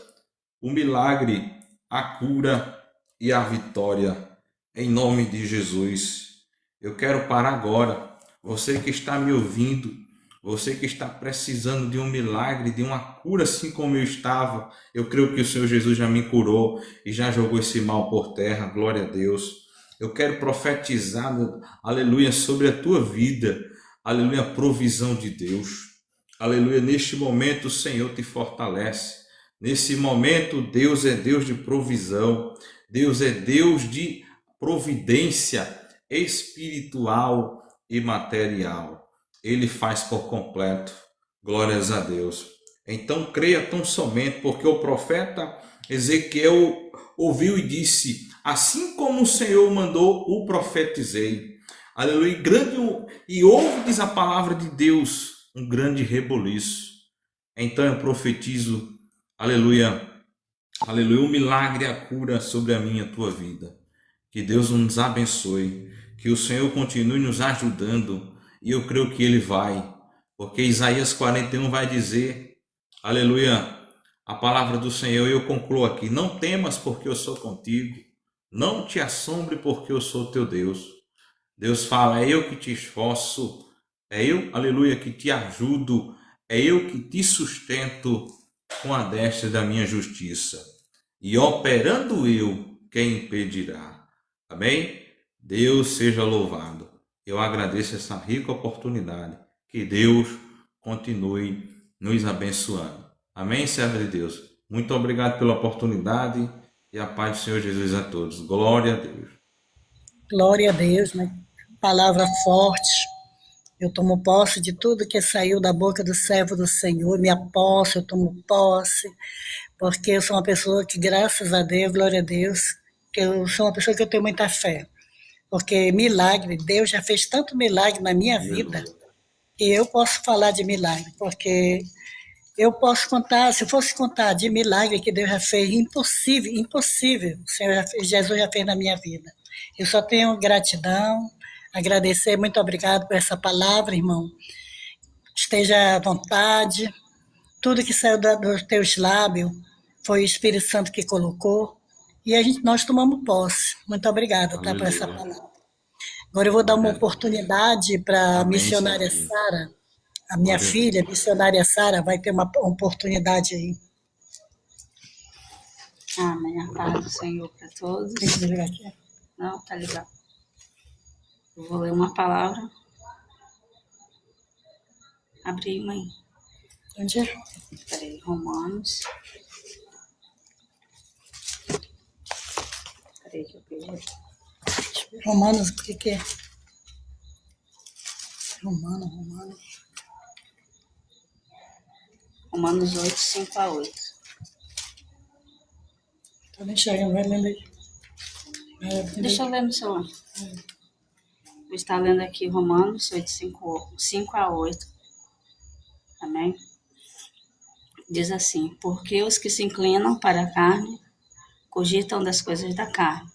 o milagre, a cura e a vitória, em nome de Jesus. Eu quero parar agora. Você que está me ouvindo, você que está precisando de um milagre, de uma cura assim como eu estava, eu creio que o Senhor Jesus já me curou e já jogou esse mal por terra, glória a Deus. Eu quero profetizar, aleluia, sobre a tua vida, aleluia, a provisão de Deus. Aleluia, neste momento o Senhor te fortalece. Nesse momento, Deus é Deus de provisão, Deus é Deus de providência espiritual e material. Ele faz por completo. Glórias a Deus. Então creia tão somente, porque o profeta Ezequiel ouviu e disse: assim como o Senhor mandou, o profetizei. Aleluia. E houve, diz a palavra de Deus, um grande reboliço. Então eu profetizo, aleluia, aleluia, o milagre e a cura sobre a minha e a tua vida. Que Deus nos abençoe, que o Senhor continue nos ajudando, e eu creio que Ele vai, porque Isaías 41 vai dizer, aleluia, a palavra do Senhor, e eu concluo aqui: não temas, porque eu sou contigo, não te assombre, porque eu sou teu Deus. Deus fala: é eu que te esforço, é eu, aleluia, que te ajudo, é eu que te sustento com a destra da minha justiça. E operando eu, quem impedirá? Amém? Deus seja louvado. Eu agradeço essa rica oportunidade. Que Deus continue nos abençoando. Amém, servo de Deus? Muito obrigado pela oportunidade e a paz do Senhor Jesus a todos. Glória a Deus. Glória a Deus, né? Palavra forte. Eu tomo posse de tudo que saiu da boca do servo do Senhor, minha posse, eu tomo posse, porque eu sou uma pessoa que, graças a Deus, glória a Deus, que eu sou uma pessoa que eu tenho muita fé, porque milagre, Deus já fez tanto milagre na minha vida, que eu posso falar de milagre, porque Eu posso contar, se eu fosse contar de milagre que Deus já fez, impossível, impossível. O Senhor Jesus já fez na minha vida. Eu só tenho gratidão, agradecer, muito obrigado por essa palavra, irmão. Esteja à vontade. Tudo que saiu dos teus lábios foi o Espírito Santo que colocou. E nós tomamos posse. Muito obrigada, tá, por essa palavra. Agora eu vou dar uma oportunidade para a missionária Sara. A minha filha, a missionária Sara, vai ter uma oportunidade aí. Amém. A paz do Senhor para todos. Tem que desligar aqui. Não, tá ligado. Eu vou ler uma palavra. Abri, mãe. Onde é? Peraí, Romanos. Peraí que eu perdi. Romanos, o que é? Romano. Romanos 8, 5 a 8. Tô nem chegando, vai lendo aí. Deixa eu ler no celular. Vou estar lendo aqui Romanos 8, 5 a 8. Amém? Diz assim: porque os que se inclinam para a carne cogitam das coisas da carne,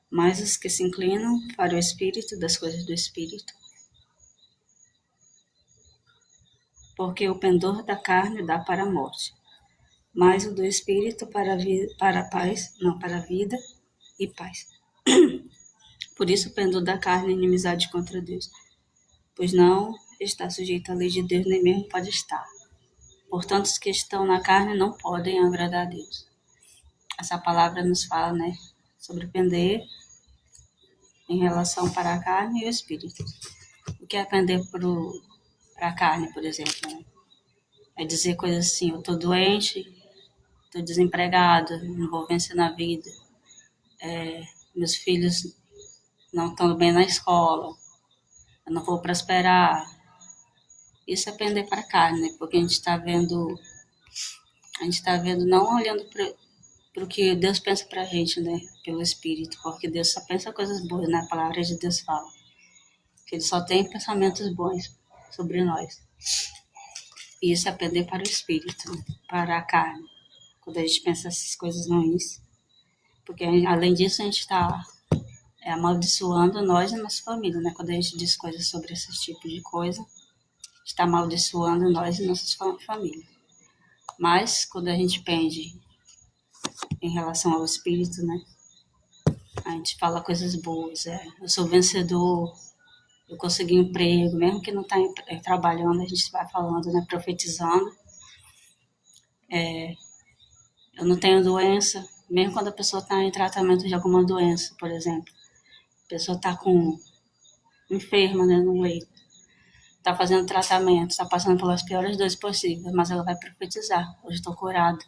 mas os que se inclinam para o Espírito, das coisas do Espírito. Porque o pendor da carne dá para a morte, mas o do Espírito para a vida e paz. Por isso o pendor da carne é inimizade contra Deus, pois não está sujeito à lei de Deus, nem mesmo pode estar. Portanto, os que estão na carne não podem agradar a Deus. Essa palavra nos fala, né, sobre pender em relação para a carne e o Espírito. O que é pender para a carne, por exemplo, né? É dizer coisas assim: eu estou doente, estou desempregado, não vou vencer na vida, meus filhos não estão bem na escola, eu não vou prosperar. Isso é pender para a carne, né? Porque a gente está vendo não olhando para o que Deus pensa para a gente, né? Pelo Espírito, porque Deus só pensa coisas boas, né? A palavra de Deus fala que Ele só tem pensamentos bons sobre nós. E isso é pender para o Espírito, né? Para a carne, quando a gente pensa essas coisas ruins. Porque, além disso, a gente está amaldiçoando nós e nossa família, né? Quando a gente diz coisas sobre esse tipo de coisa, está amaldiçoando nós e nossas famílias. Mas, quando a gente pende em relação ao Espírito, né? A gente fala coisas boas. Eu sou vencedor, eu consegui um emprego, mesmo que não está trabalhando, a gente vai falando, né? Profetizando. Eu não tenho doença, mesmo quando a pessoa está em tratamento de alguma doença, por exemplo. A pessoa está enferma, né, no leito. Está fazendo tratamento, está passando pelas piores dores possíveis, mas ela vai profetizar: hoje estou curada.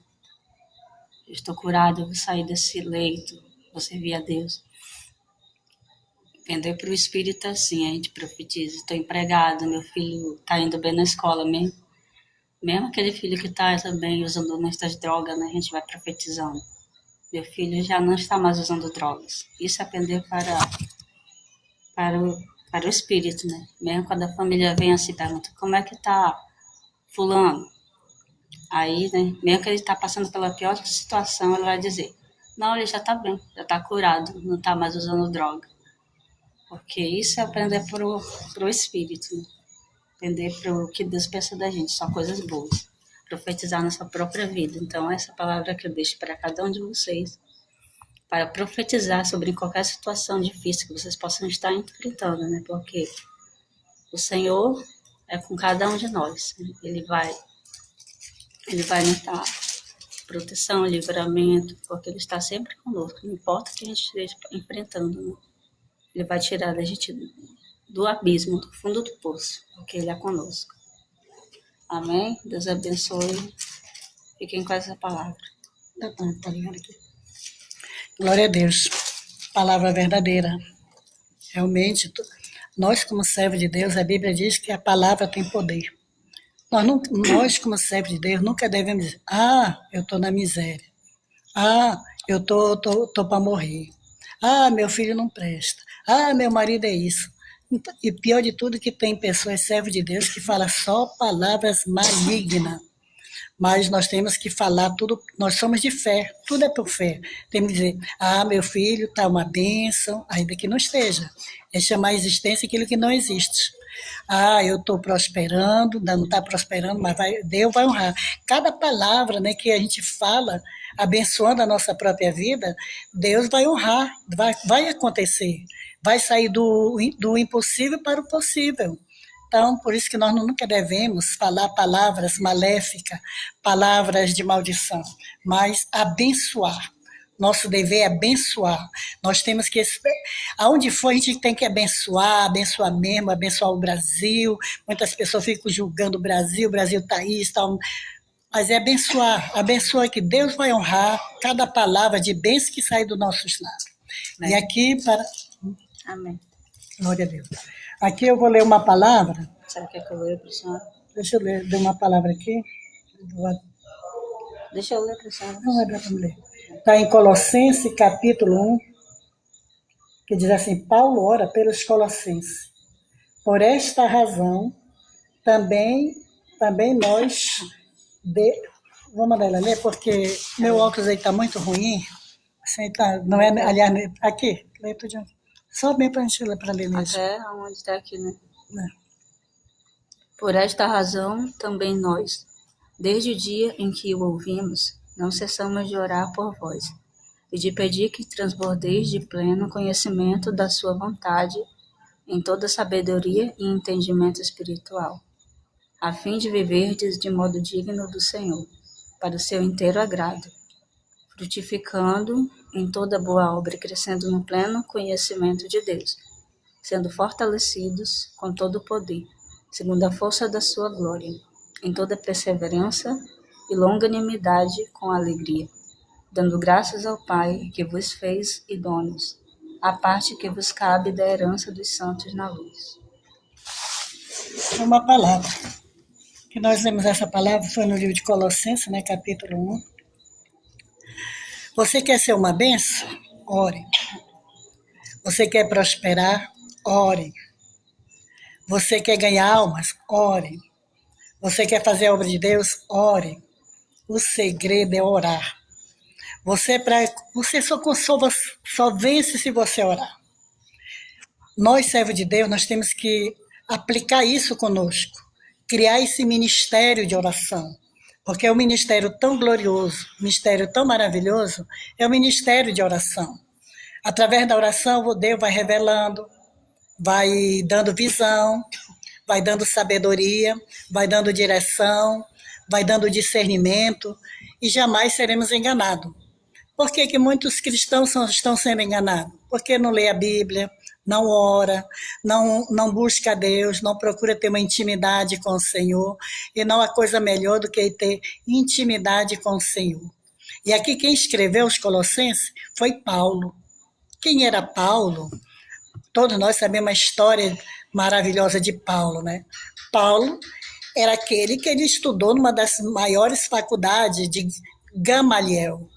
Eu estou curada, eu vou sair desse leito, vou servir a Deus. Pender para o Espírito assim, a gente profetiza: estou empregado, meu filho está indo bem na escola mesmo. Mesmo aquele filho que está também usando muitas drogas, né, a gente vai profetizando: meu filho já não está mais usando drogas. Isso é pender para o Espírito, né? Mesmo quando a família vem assim, pergunta: como é que está fulano? Aí, né, mesmo que ele está passando pela pior situação, ele vai dizer: não, ele já está bem, já está curado, não está mais usando droga. Porque isso é aprender para o Espírito, né? Aprender para o que Deus pensa da gente, só coisas boas. Profetizar nossa própria vida. Então, essa palavra que eu deixo para cada um de vocês, para profetizar sobre qualquer situação difícil que vocês possam estar enfrentando, né? Porque o Senhor é com cada um de nós. Ele vai nos dar proteção, livramento, porque Ele está sempre conosco. Não importa o que a gente esteja enfrentando, né? Ele vai tirar a gente do abismo, do fundo do poço, porque Ele é conosco. Amém? Deus abençoe. Fiquem com essa palavra. Tá ligado aqui. Glória a Deus. Palavra verdadeira. Realmente, nós como servos de Deus, a Bíblia diz que a palavra tem poder. Nós como servos de Deus, nunca devemos dizer: eu estou na miséria. Eu estou para morrer. Meu filho não presta. Meu marido é isso. E pior de tudo, que tem pessoas, servos de Deus, que falam só palavras malignas. mas nós temos que falar tudo, nós somos de fé, tudo é por fé. Temos que dizer, meu filho está uma bênção, ainda que não esteja. É chamar a existência aquilo que não existe. Eu estou prosperando, ainda não está prosperando, mas Deus vai honrar. Cada palavra, né, que a gente fala, abençoando a nossa própria vida, Deus vai honrar, vai acontecer. Vai sair do impossível para o possível. Então, por isso que nós nunca devemos falar palavras maléficas, palavras de maldição, mas abençoar. Nosso dever é abençoar. Nós temos que, aonde for, a gente tem que abençoar mesmo, abençoar o Brasil. Muitas pessoas ficam julgando o Brasil está isso, mas é abençoar que Deus vai honrar cada palavra de bênção que sai dos nossos lábios. E aqui, Amém. Glória a Deus. Aqui eu vou ler uma palavra. Você quer que eu leia para a senhora? Deixa eu ler uma palavra aqui. Deixa eu ler para a senhora. Não vai dar para ler. Está em Colossenses, capítulo 1, que diz assim, Paulo ora pelos colossenses. Por esta razão, também nós... Vou mandar ela ler, porque meu óculos aí está muito ruim. Assim, não é, aliás, aqui, lê tudo. Só bem para a gente ler, para ler mesmo. Até onde está aqui, né? Por esta razão, também nós, desde o dia em que o ouvimos, não cessamos de orar por vós, e de pedir que transbordeis de pleno conhecimento da sua vontade, em toda sabedoria e entendimento espiritual, a fim de viverdes de modo digno do Senhor, para o seu inteiro agrado, frutificando em toda boa obra e crescendo no pleno conhecimento de Deus, sendo fortalecidos com todo o poder, segundo a força da sua glória, em toda perseverança e longanimidade com alegria, dando graças ao Pai que vos fez idôneos, a parte que vos cabe da herança dos santos na luz. Uma palavra. Que nós lemos essa palavra, foi no livro de Colossenses, né, capítulo 1. Você quer ser uma bênção? Ore. Você quer prosperar? Ore. Você quer ganhar almas? Ore. Você quer fazer a obra de Deus? Ore. O segredo é orar. Você só vence se você orar. Nós, servos de Deus, nós temos que aplicar isso conosco. Criar esse ministério de oração. Porque é um ministério tão glorioso, um ministério tão maravilhoso, é o ministério de oração. Através da oração, Deus vai revelando, vai dando visão, vai dando sabedoria, vai dando direção, vai dando discernimento, e jamais seremos enganados. Por que muitos cristãos estão sendo enganados? Porque não lê a Bíblia, não ora, não busca a Deus, não procura ter uma intimidade com o Senhor, e não há coisa melhor do que ter intimidade com o Senhor. E aqui quem escreveu os Colossenses foi Paulo. Quem era Paulo? Todos nós sabemos a história maravilhosa de Paulo, né? Paulo era aquele que ele estudou numa das maiores faculdades de Gamaliel.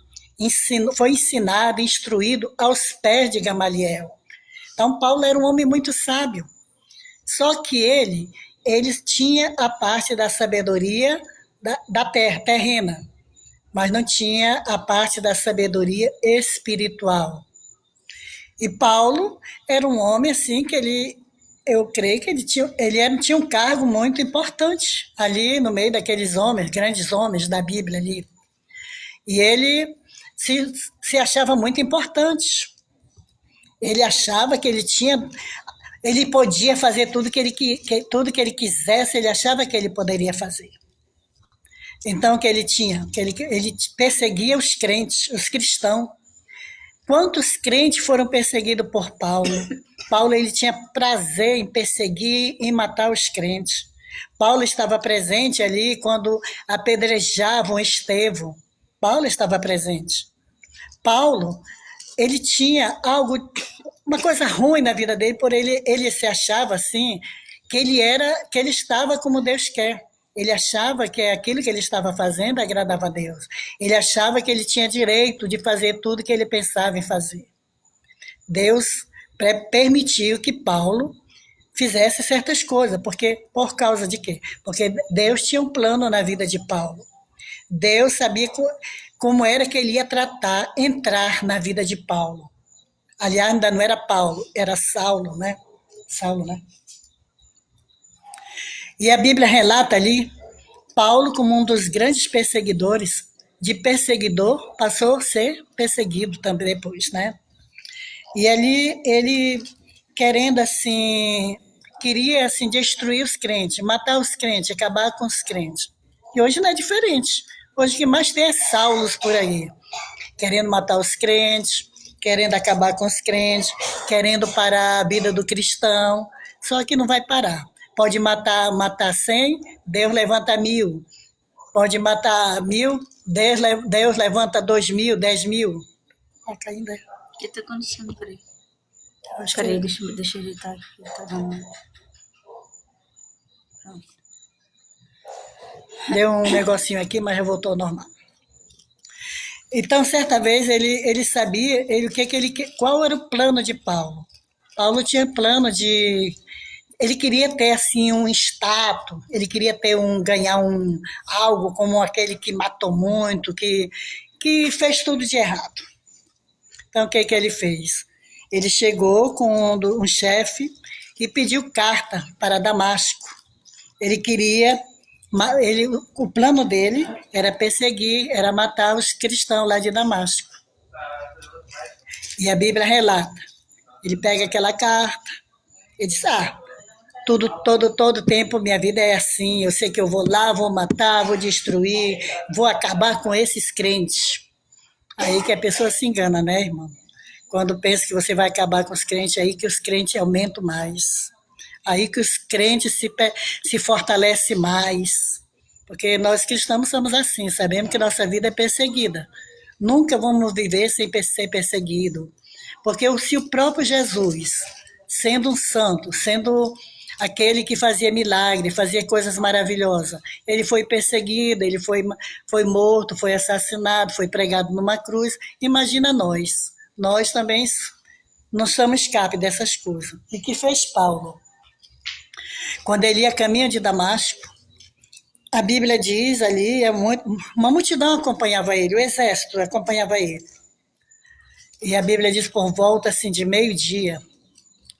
Foi ensinado, instruído aos pés de Gamaliel. Então, Paulo era um homem muito sábio. Só que ele tinha a parte da sabedoria da terrena, mas não tinha a parte da sabedoria espiritual. E Paulo era um homem assim que eu creio que ele tinha um cargo muito importante ali no meio daqueles homens, grandes homens da Bíblia ali. E ele se achava muito importante. Ele achava que ele podia fazer tudo que ele quisesse, ele achava que ele poderia fazer. Então, que ele perseguia os crentes, os cristãos. Quantos crentes foram perseguidos por Paulo? Paulo ele tinha prazer em perseguir, em matar os crentes. Paulo estava presente ali quando apedrejavam Estevão. Paulo estava presente. Paulo, ele tinha uma coisa ruim na vida dele, por ele se achava assim, que ele estava como Deus quer. Ele achava que aquilo que ele estava fazendo agradava a Deus. Ele achava que ele tinha direito de fazer tudo que ele pensava em fazer. Deus permitiu que Paulo fizesse certas coisas. Por causa de quê? Porque Deus tinha um plano na vida de Paulo. Deus sabia como era que ele ia entrar na vida de Paulo. Aliás, ainda não era Paulo, era Saulo, né? Saulo, né? E a Bíblia relata ali Paulo como um dos grandes perseguidores. De perseguidor passou a ser perseguido também depois, né? E ali ele querendo assim, queria assim destruir os crentes, matar os crentes, acabar com os crentes. E hoje não é diferente. Hoje o que mais tem é Saulos por aí, querendo matar os crentes, querendo acabar com os crentes, querendo parar a vida do cristão, só que não vai parar. Pode matar 100, Deus levanta 1000. Pode matar 1000, Deus levanta 2000, 10.000. Está caindo aí. O que está acontecendo por aí? Acho Peraí, que deixa eu ajeitar aqui. Tá dando... deu um negocinho aqui, mas já voltou ao normal. Então, certa vez, ele sabia qual era o plano de Paulo. Paulo tinha plano de... Ele queria ter assim um status, ele queria ganhar algo como aquele que matou muito, que fez tudo de errado. Então, o que ele fez? Ele chegou com um chefe e pediu carta para Damasco. Ele queria... o plano dele era perseguir, era matar os cristãos lá de Damasco. E a Bíblia relata. Ele pega aquela carta e diz, todo tempo minha vida é assim, eu sei que eu vou lá, vou matar, vou destruir, vou acabar com esses crentes. Aí que a pessoa se engana, né, irmão? Quando pensa que você vai acabar com os crentes, aí que os crentes aumentam mais. Aí que os crentes se fortalecem mais. Porque nós cristãos somos assim, sabemos que nossa vida é perseguida. Nunca vamos viver sem ser perseguido. Porque se o próprio Jesus, sendo um santo, sendo aquele que fazia milagre, fazia coisas maravilhosas, ele foi perseguido, ele foi morto, foi assassinado, foi pregado numa cruz, imagina nós. Nós também não somos escape dessas coisas. E que fez Paulo? Quando ele ia a caminho de Damasco, a Bíblia diz ali, uma multidão acompanhava ele, o exército acompanhava ele. E a Bíblia diz por volta assim, de meio-dia,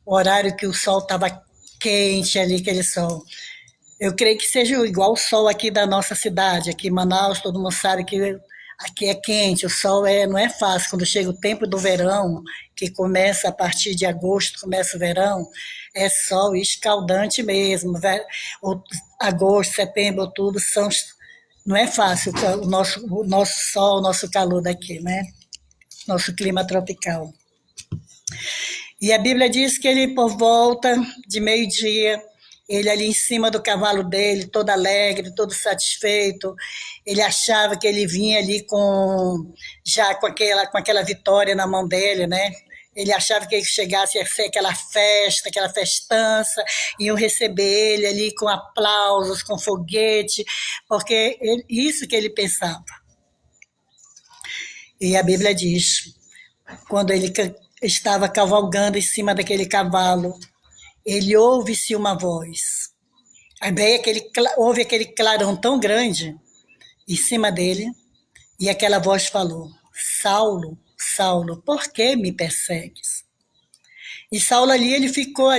o horário que o sol estava quente ali, aquele sol. Eu creio que seja igual o sol aqui da nossa cidade, aqui em Manaus, todo mundo sabe que aqui é quente, o sol não é fácil. Quando chega o tempo do verão, que começa a partir de agosto, começa o verão, é sol escaldante mesmo. Agosto, setembro, outubro, não é fácil o nosso sol, o nosso calor daqui, né? Nosso clima tropical. E a Bíblia diz que ele, por volta de meio-dia, ele ali em cima do cavalo dele, todo alegre, todo satisfeito, ele achava que ele vinha ali com aquela vitória na mão dele, né? Ele achava que ele chegasse a ser aquela festa, aquela festança, iam receber ele ali com aplausos, com foguete, porque isso que ele pensava. E a Bíblia diz, quando ele estava cavalgando em cima daquele cavalo, ele ouve-se uma voz. Aí houve aquele clarão tão grande em cima dele, e aquela voz falou, Saulo, Saulo, por que me persegues? E Saulo ele ficou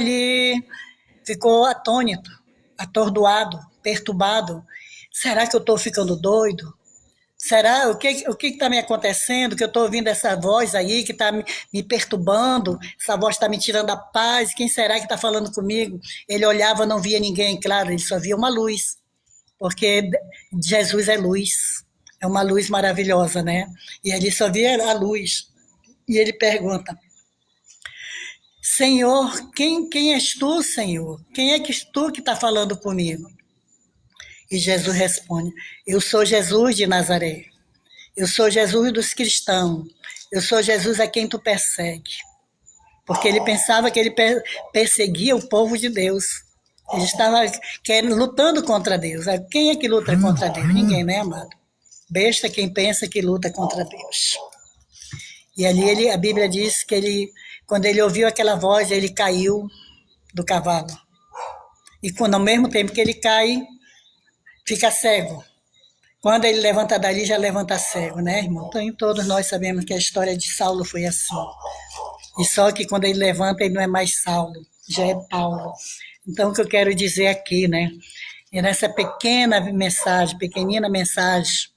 atônito, atordoado, perturbado. Será que eu estou ficando doido? Será? O que está me acontecendo? Que eu estou ouvindo essa voz aí que está me perturbando, essa voz está me tirando a paz, quem será que está falando comigo? Ele olhava, não via ninguém, claro, ele só via uma luz, porque Jesus é luz, é uma luz maravilhosa, né? E ele só via a luz. E ele pergunta, Senhor, quem és tu, Senhor? Quem é que tu que está falando comigo? E Jesus responde, eu sou Jesus de Nazaré, eu sou Jesus dos cristãos, eu sou Jesus a quem tu persegue. Porque ele pensava que ele perseguia o povo de Deus. Ele estava lutando contra Deus. Quem é que luta contra Deus? Ninguém, né, amado? Besta quem pensa que luta contra Deus. E ali a Bíblia diz que quando ele ouviu aquela voz, ele caiu do cavalo. E ao mesmo tempo que ele cai, fica cego. Quando ele levanta dali, já levanta cego, né, irmão? Então, todos nós sabemos que a história de Saulo foi assim. E só que quando ele levanta, ele não é mais Saulo, já é Paulo. Então, o que eu quero dizer aqui, né? E nessa pequenina mensagem,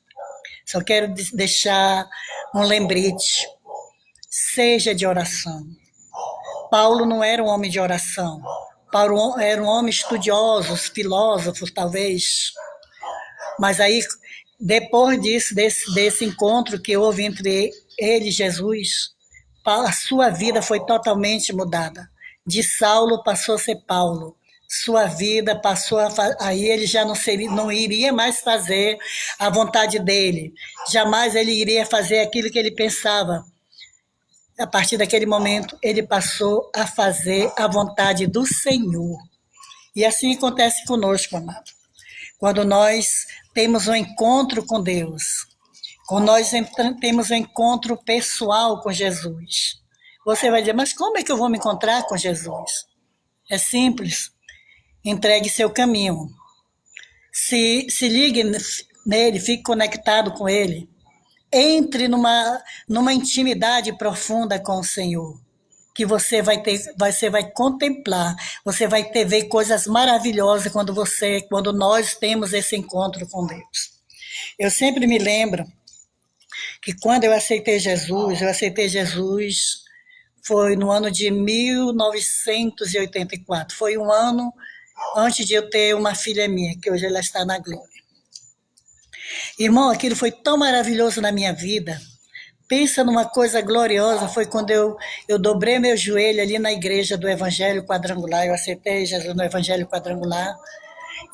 só quero deixar um lembrete. Seja de oração. Paulo não era um homem de oração. Paulo era um homem estudioso, filósofo, talvez. Mas aí, depois desse encontro que houve entre ele e Jesus, a sua vida foi totalmente mudada. De Saulo passou a ser Paulo. Sua vida passou aí ele já não iria mais fazer a vontade dele. Jamais ele iria fazer aquilo que ele pensava. A partir daquele momento, ele passou a fazer a vontade do Senhor. E assim acontece conosco, amado. Quando nós temos um encontro com Deus, quando nós temos um encontro pessoal com Jesus, você vai dizer, mas como é que eu vou me encontrar com Jesus? É simples. Entregue seu caminho. Se ligue nele, fique conectado com ele. Entre numa intimidade profunda com o Senhor, que você vai contemplar, você vai ver coisas maravilhosas quando nós temos esse encontro com Deus. Eu sempre me lembro que quando eu aceitei Jesus foi no ano de 1984, foi um ano antes de eu ter uma filha minha, que hoje ela está na glória. Irmão, aquilo foi tão maravilhoso na minha vida. Pensa numa coisa gloriosa, foi quando eu dobrei meu joelho ali na igreja do Evangelho Quadrangular, eu aceitei Jesus no Evangelho Quadrangular,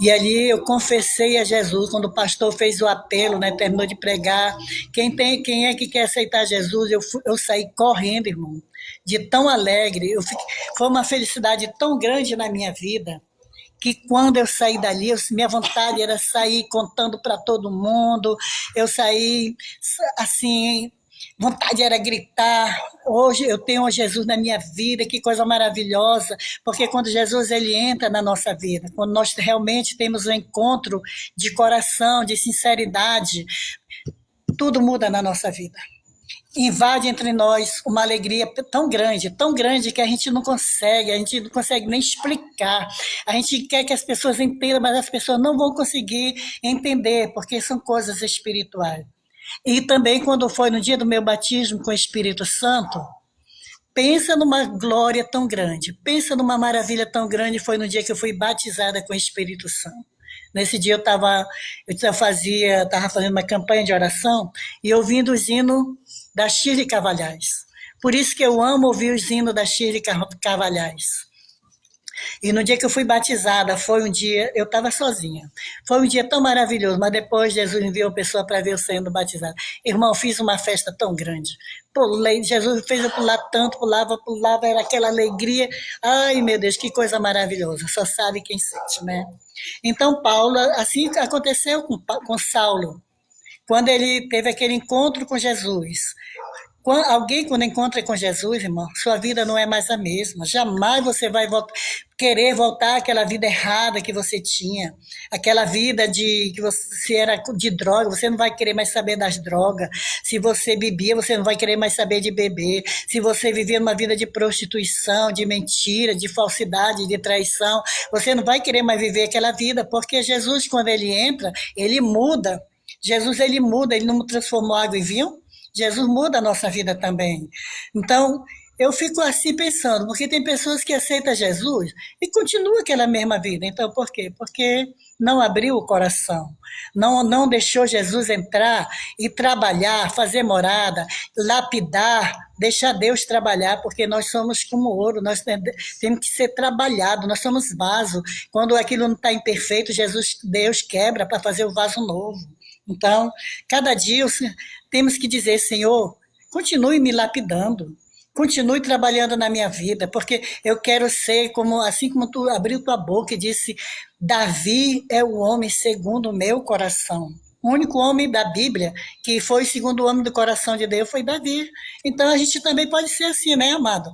e ali eu confessei a Jesus, quando o pastor fez o apelo, né, terminou de pregar, quem é que quer aceitar Jesus? Eu saí correndo, irmão, de tão alegre, foi uma felicidade tão grande na minha vida, que quando eu saí dali, minha vontade era sair contando para todo mundo, eu saí assim, vontade era gritar, hoje eu tenho Jesus na minha vida, que coisa maravilhosa, porque quando Jesus ele entra na nossa vida, quando nós realmente temos um encontro de coração, de sinceridade, tudo muda na nossa vida. Invade entre nós uma alegria tão grande que a gente não consegue nem explicar. A gente quer que as pessoas entendam, mas as pessoas não vão conseguir entender, porque são coisas espirituais. E também quando foi no dia do meu batismo com o Espírito Santo, pensa numa glória tão grande, pensa numa maravilha tão grande, foi no dia que eu fui batizada com o Espírito Santo. Nesse dia eu estava fazendo uma campanha de oração e ouvindo os hinos da Shirley Cavalhais. Por isso que eu amo ouvir os hinos da Shirley Cavalhais. E no dia que eu fui batizada, foi um dia, eu estava sozinha. Foi um dia tão maravilhoso, mas depois Jesus enviou uma pessoa para ver eu sendo batizada. Irmão, fiz uma festa tão grande. Pulei, Jesus fez eu pular tanto, pulava, era aquela alegria. Ai, meu Deus, que coisa maravilhosa. Só sabe quem sente, né? Então, Paulo, assim aconteceu com Saulo. Quando ele teve aquele encontro com Jesus. Quando encontra com Jesus, irmão, sua vida não é mais a mesma. Jamais você vai querer voltar àquela vida errada que você tinha. Aquela vida que você era de droga, você não vai querer mais saber das drogas. Se você bebia, você não vai querer mais saber de beber. Se você vivia uma vida de prostituição, de mentira, de falsidade, de traição, você não vai querer mais viver aquela vida, porque Jesus, quando ele entra, ele muda. Jesus, ele muda, ele não transformou água em vinho. Jesus muda a nossa vida também. Então, eu fico assim pensando, porque tem pessoas que aceitam Jesus e continuam aquela mesma vida. Então, por quê? Porque não abriu o coração, não deixou Jesus entrar e trabalhar, fazer morada, lapidar, deixar Deus trabalhar, porque nós somos como ouro, nós temos que ser trabalhados, nós somos vaso. Quando aquilo não está imperfeito, Deus quebra para fazer o vaso novo. Então, cada dia temos que dizer, Senhor, continue me lapidando, continue trabalhando na minha vida, porque eu quero ser assim como tu abriu tua boca e disse, Davi é o homem segundo o meu coração. O único homem da Bíblia que foi segundo o homem do coração de Deus foi Davi. Então a gente também pode ser assim, né, amado?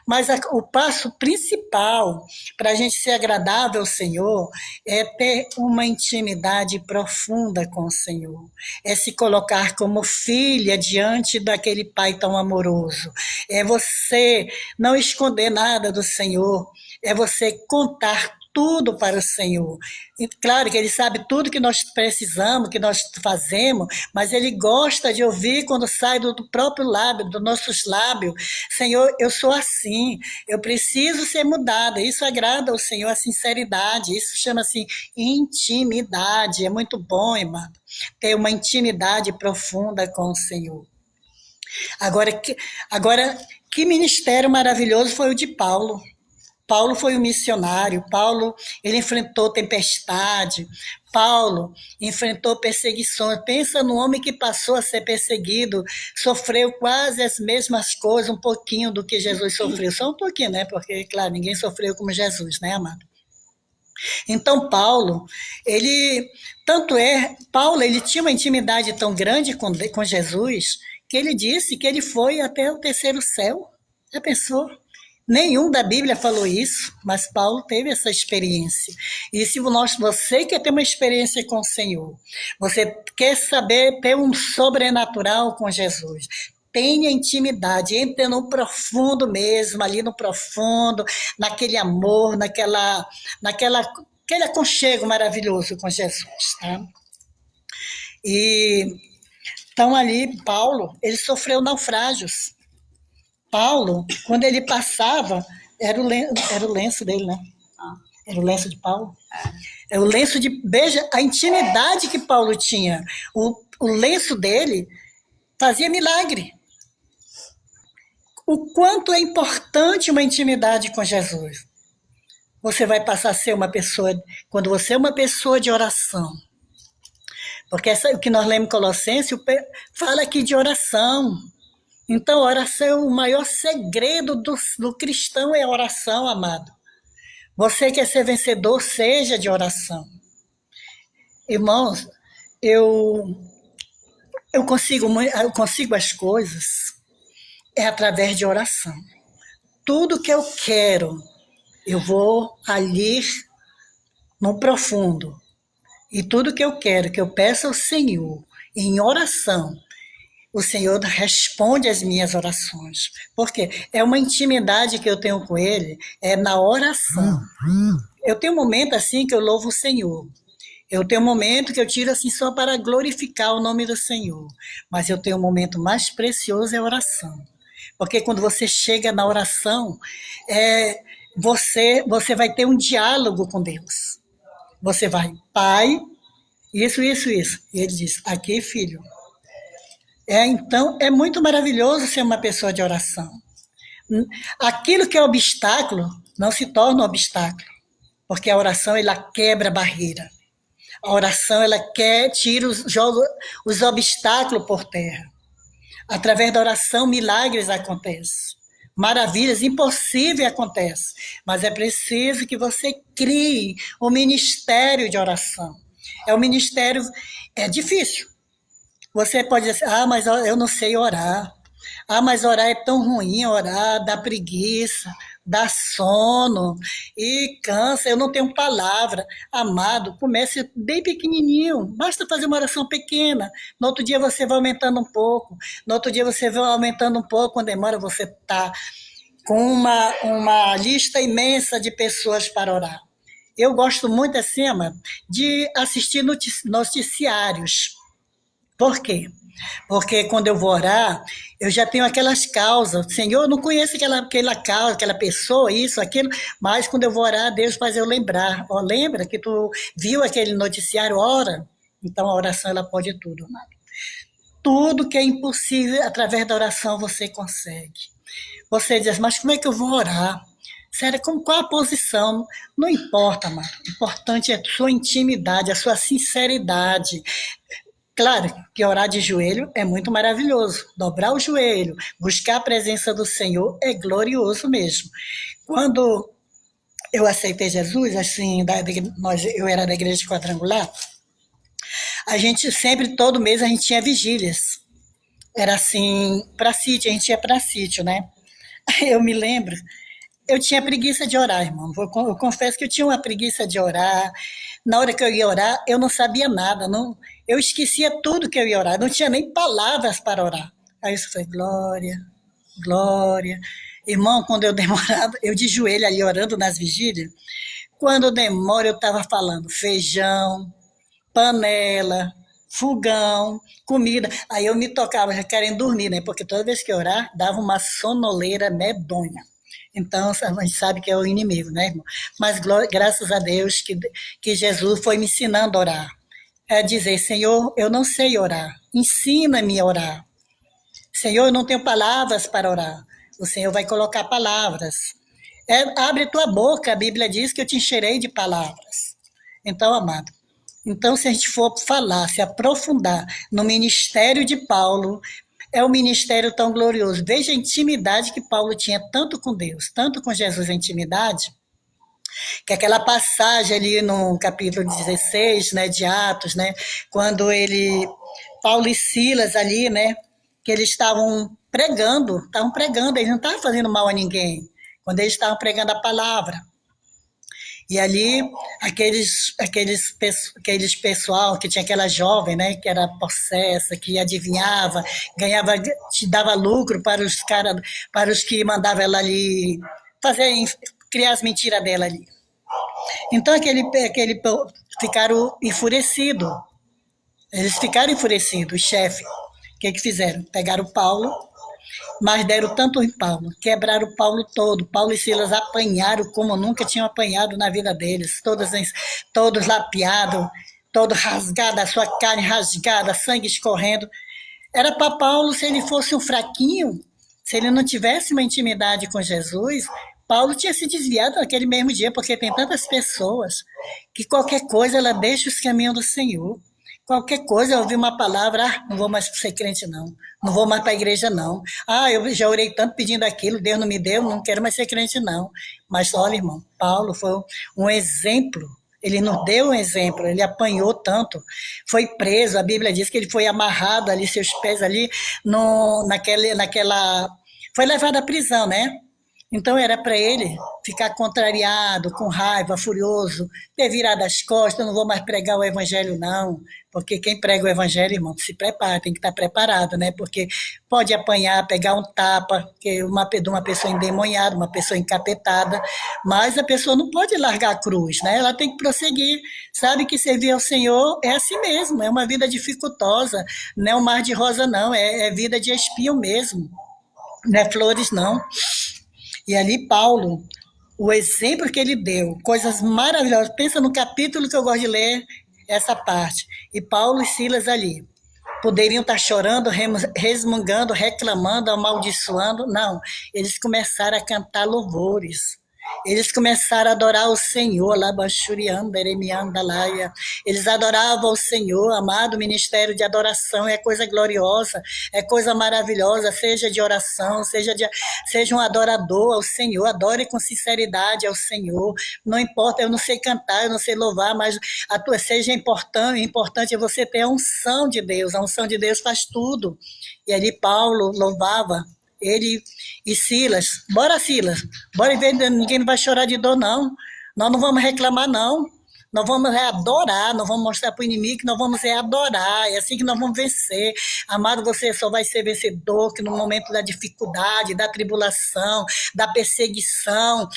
Mas o passo principal para a gente ser agradável ao Senhor é ter uma intimidade profunda com o Senhor. É se colocar como filha diante daquele Pai tão amoroso. É você não esconder nada do Senhor. É você contar tudo para o Senhor. E claro que Ele sabe tudo que nós precisamos, que nós fazemos, mas Ele gosta de ouvir quando sai do próprio lábio, dos nossos lábios. Senhor, eu sou assim, eu preciso ser mudada. Isso agrada ao Senhor, a sinceridade. Isso chama-se intimidade. É muito bom, irmão, ter uma intimidade profunda com o Senhor. Agora, que ministério maravilhoso foi o de Paulo. Paulo foi um missionário, Paulo ele enfrentou tempestade, Paulo enfrentou perseguições. Pensa no homem que passou a ser perseguido, sofreu quase as mesmas coisas, um pouquinho do que Jesus sofreu, só um pouquinho, né? Porque, claro, ninguém sofreu como Jesus, né, amado? Então, Paulo, Paulo, ele tinha uma intimidade tão grande com Jesus, que ele disse que ele foi até o terceiro céu. Já pensou? Nenhum da Bíblia falou isso, mas Paulo teve essa experiência. E se você quer ter uma experiência com o Senhor, você quer saber ter um sobrenatural com Jesus, tenha intimidade, entre no profundo mesmo, ali no profundo, naquele amor, aquele aconchego maravilhoso com Jesus, tá? Então ali, Paulo, ele sofreu naufrágios. Paulo, quando ele passava, era o lenço dele, né? Era o lenço de Paulo. É o lenço de... Veja a intimidade que Paulo tinha. O lenço dele fazia milagre. O quanto é importante uma intimidade com Jesus. Você vai passar a ser uma pessoa... Quando você é uma pessoa de oração, porque o que nós lemos em Colossenses fala aqui de oração. Então, a oração, o maior segredo do cristão é a oração, amado. Você quer ser vencedor, seja de oração. Irmãos, eu consigo as coisas através de oração. Tudo que eu quero, eu vou ali no profundo. E tudo que eu quero, que eu peço ao Senhor, em oração, o Senhor responde às minhas orações. Por quê? É uma intimidade que eu tenho com Ele, é na oração. Eu tenho um momento assim que eu louvo o Senhor. Eu tenho um momento que eu tiro assim só para glorificar o nome do Senhor. Mas eu tenho um momento mais precioso, é a oração. Porque quando você chega na oração, você vai ter um diálogo com Deus. Você vai, Pai, isso. E Ele diz, aqui, filho. Então, é muito maravilhoso ser uma pessoa de oração. Aquilo que é obstáculo não se torna obstáculo, porque a oração ela quebra a barreira. A oração ela tira os obstáculos por terra. Através da oração, milagres acontecem. Maravilhas impossíveis acontecem. Mas é preciso que você crie um ministério de oração. É um ministério, é difícil. Você pode dizer, mas eu não sei orar. Mas orar é tão ruim, orar dá preguiça, dá sono e cansa, eu não tenho palavra. Amado, comece bem pequenininho, basta fazer uma oração pequena. No outro dia você vai aumentando um pouco, quando demora você está com uma lista imensa de pessoas para orar. Eu gosto muito, assim, amado, de assistir noticiários. Por quê? Porque quando eu vou orar, eu já tenho aquelas causas. Senhor, eu não conheço aquela causa, aquela pessoa, isso, aquilo, mas quando eu vou orar, Deus faz eu lembrar. Lembra que tu viu aquele noticiário? Ora. Então a oração ela pode tudo, amado. Tudo que é impossível, através da oração você consegue. Você diz, mas como é que eu vou orar? Sério, qual a posição? Não importa, amado. O importante é a sua intimidade, a sua sinceridade. Claro que orar de joelho é muito maravilhoso. Dobrar o joelho, buscar a presença do Senhor é glorioso mesmo. Quando eu aceitei Jesus, assim, eu era da igreja quadrangular, a gente sempre, todo mês, a gente tinha vigílias. Era assim, para sítio, a gente ia para sítio, né? Eu me lembro, eu tinha preguiça de orar, irmão. Eu confesso que eu tinha uma preguiça de orar. Na hora que eu ia orar, eu não sabia nada, não, eu esquecia tudo que eu ia orar, não tinha nem palavras para orar. Aí eu falei, glória, glória. Irmão, quando eu demorava, eu de joelho ali orando nas vigílias, quando demora eu estava falando feijão, panela, fogão, comida. Aí eu me tocava já querendo dormir, né? Porque toda vez que eu orar, dava uma sonoleira medonha. Então, a gente sabe que é o inimigo, né, irmão? Mas graças a Deus que Jesus foi me ensinando a orar. É dizer, Senhor, eu não sei orar, ensina-me a orar. Senhor, eu não tenho palavras para orar. O Senhor vai colocar palavras. Abre tua boca, a Bíblia diz que eu te encherei de palavras. Então, amado, então se a gente for falar, se aprofundar no ministério de Paulo, é um ministério tão glorioso. Veja a intimidade que Paulo tinha tanto com Deus, tanto com Jesus, a intimidade, que aquela passagem ali no capítulo 16, né, de Atos, né, quando Paulo e Silas ali, né, que eles estavam pregando, eles não estavam fazendo mal a ninguém, quando eles estavam pregando a palavra. E ali, aqueles pessoal, que tinha aquela jovem, né, que era possessa, que adivinhava, ganhava, te dava lucro para os que mandavam ela ali criar as mentiras dela ali. Então, ficaram enfurecidos. Eles ficaram enfurecidos, os chefes. O que fizeram? Pegaram Paulo, mas deram tanto em Paulo, quebraram o Paulo todo. Paulo e Silas apanharam como nunca tinham apanhado na vida deles, todos lapeados, todo rasgado, a sua carne rasgada, sangue escorrendo. Era para Paulo, se ele fosse um fraquinho, se ele não tivesse uma intimidade com Jesus, Paulo tinha se desviado naquele mesmo dia, porque tem tantas pessoas que qualquer coisa ela deixa os caminhos do Senhor. Qualquer coisa, eu ouvi uma palavra, não vou mais ser crente não vou mais para a igreja não. Eu já orei tanto pedindo aquilo, Deus não me deu, não quero mais ser crente não. Mas olha, irmão, Paulo foi um exemplo, ele nos deu um exemplo, ele apanhou tanto, foi preso, a Bíblia diz que ele foi amarrado ali, seus pés ali, foi levado à prisão, né? Então era para ele ficar contrariado, com raiva, furioso, ter virado as costas, não vou mais pregar o evangelho não, porque quem prega o evangelho, irmão, se prepara, tem que estar preparado, né? Porque pode apanhar, pegar um tapa, que uma pessoa endemoniada, uma pessoa encapetada, mas a pessoa não pode largar a cruz, né? Ela tem que prosseguir, sabe que servir ao Senhor é assim mesmo, é uma vida dificultosa, não é um mar de rosa não, é vida de espinho mesmo, não é flores não. E ali Paulo, o exemplo que ele deu, coisas maravilhosas. Pensa no capítulo que eu gosto de ler, essa parte. E Paulo e Silas ali, poderiam estar chorando, resmungando, reclamando, amaldiçoando. Não, eles começaram a cantar louvores. Eles começaram a adorar o Senhor, eles adoravam o Senhor, amado. Ministério de adoração é coisa gloriosa, é coisa maravilhosa, seja de oração, seja um adorador ao Senhor, adore com sinceridade ao Senhor, não importa, eu não sei cantar, eu não sei louvar, mas seja importante é você ter a unção de Deus faz tudo. E ali Paulo louvava, ele e Silas, bora ver, ninguém não vai chorar de dor não, nós não vamos reclamar não, nós vamos adorar, nós vamos mostrar para o inimigo que nós vamos adorar, é assim que nós vamos vencer. Amado, você só vai ser vencedor que no momento da dificuldade, da tribulação, da perseguição,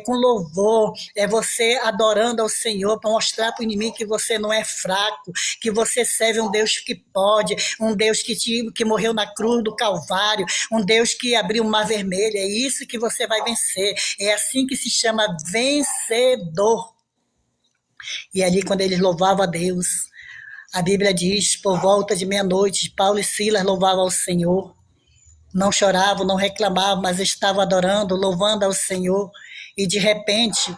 com louvor, é você adorando ao Senhor para mostrar para o inimigo que você não é fraco, que você serve um Deus que pode, um Deus que morreu na cruz do Calvário, um Deus que abriu o mar vermelho, é isso que você vai vencer, é assim que se chama vencedor. E ali, quando eles louvavam a Deus, a Bíblia diz, por volta de meia-noite, Paulo e Silas louvavam ao Senhor. Não choravam, não reclamavam, mas estavam adorando, louvando ao Senhor. E, de repente,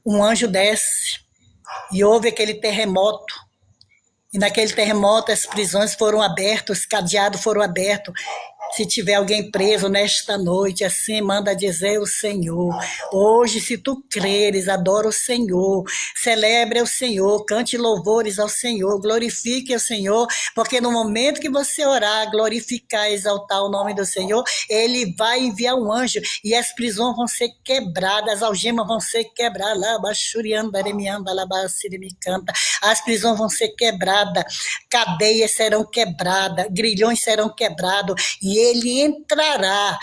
um anjo desce e houve aquele terremoto. E naquele terremoto as prisões foram abertas, os cadeados foram abertos. Se tiver alguém preso nesta noite, assim manda dizer o Senhor. Hoje, se tu creres, adora o Senhor, celebre o Senhor, cante louvores ao Senhor, glorifique o Senhor, porque no momento que você orar, glorificar, exaltar o nome do Senhor, Ele vai enviar um anjo e as prisões vão ser quebradas, as algemas vão ser quebradas, as prisões vão ser quebradas, cadeias serão quebradas, grilhões serão quebrados, e ele entrará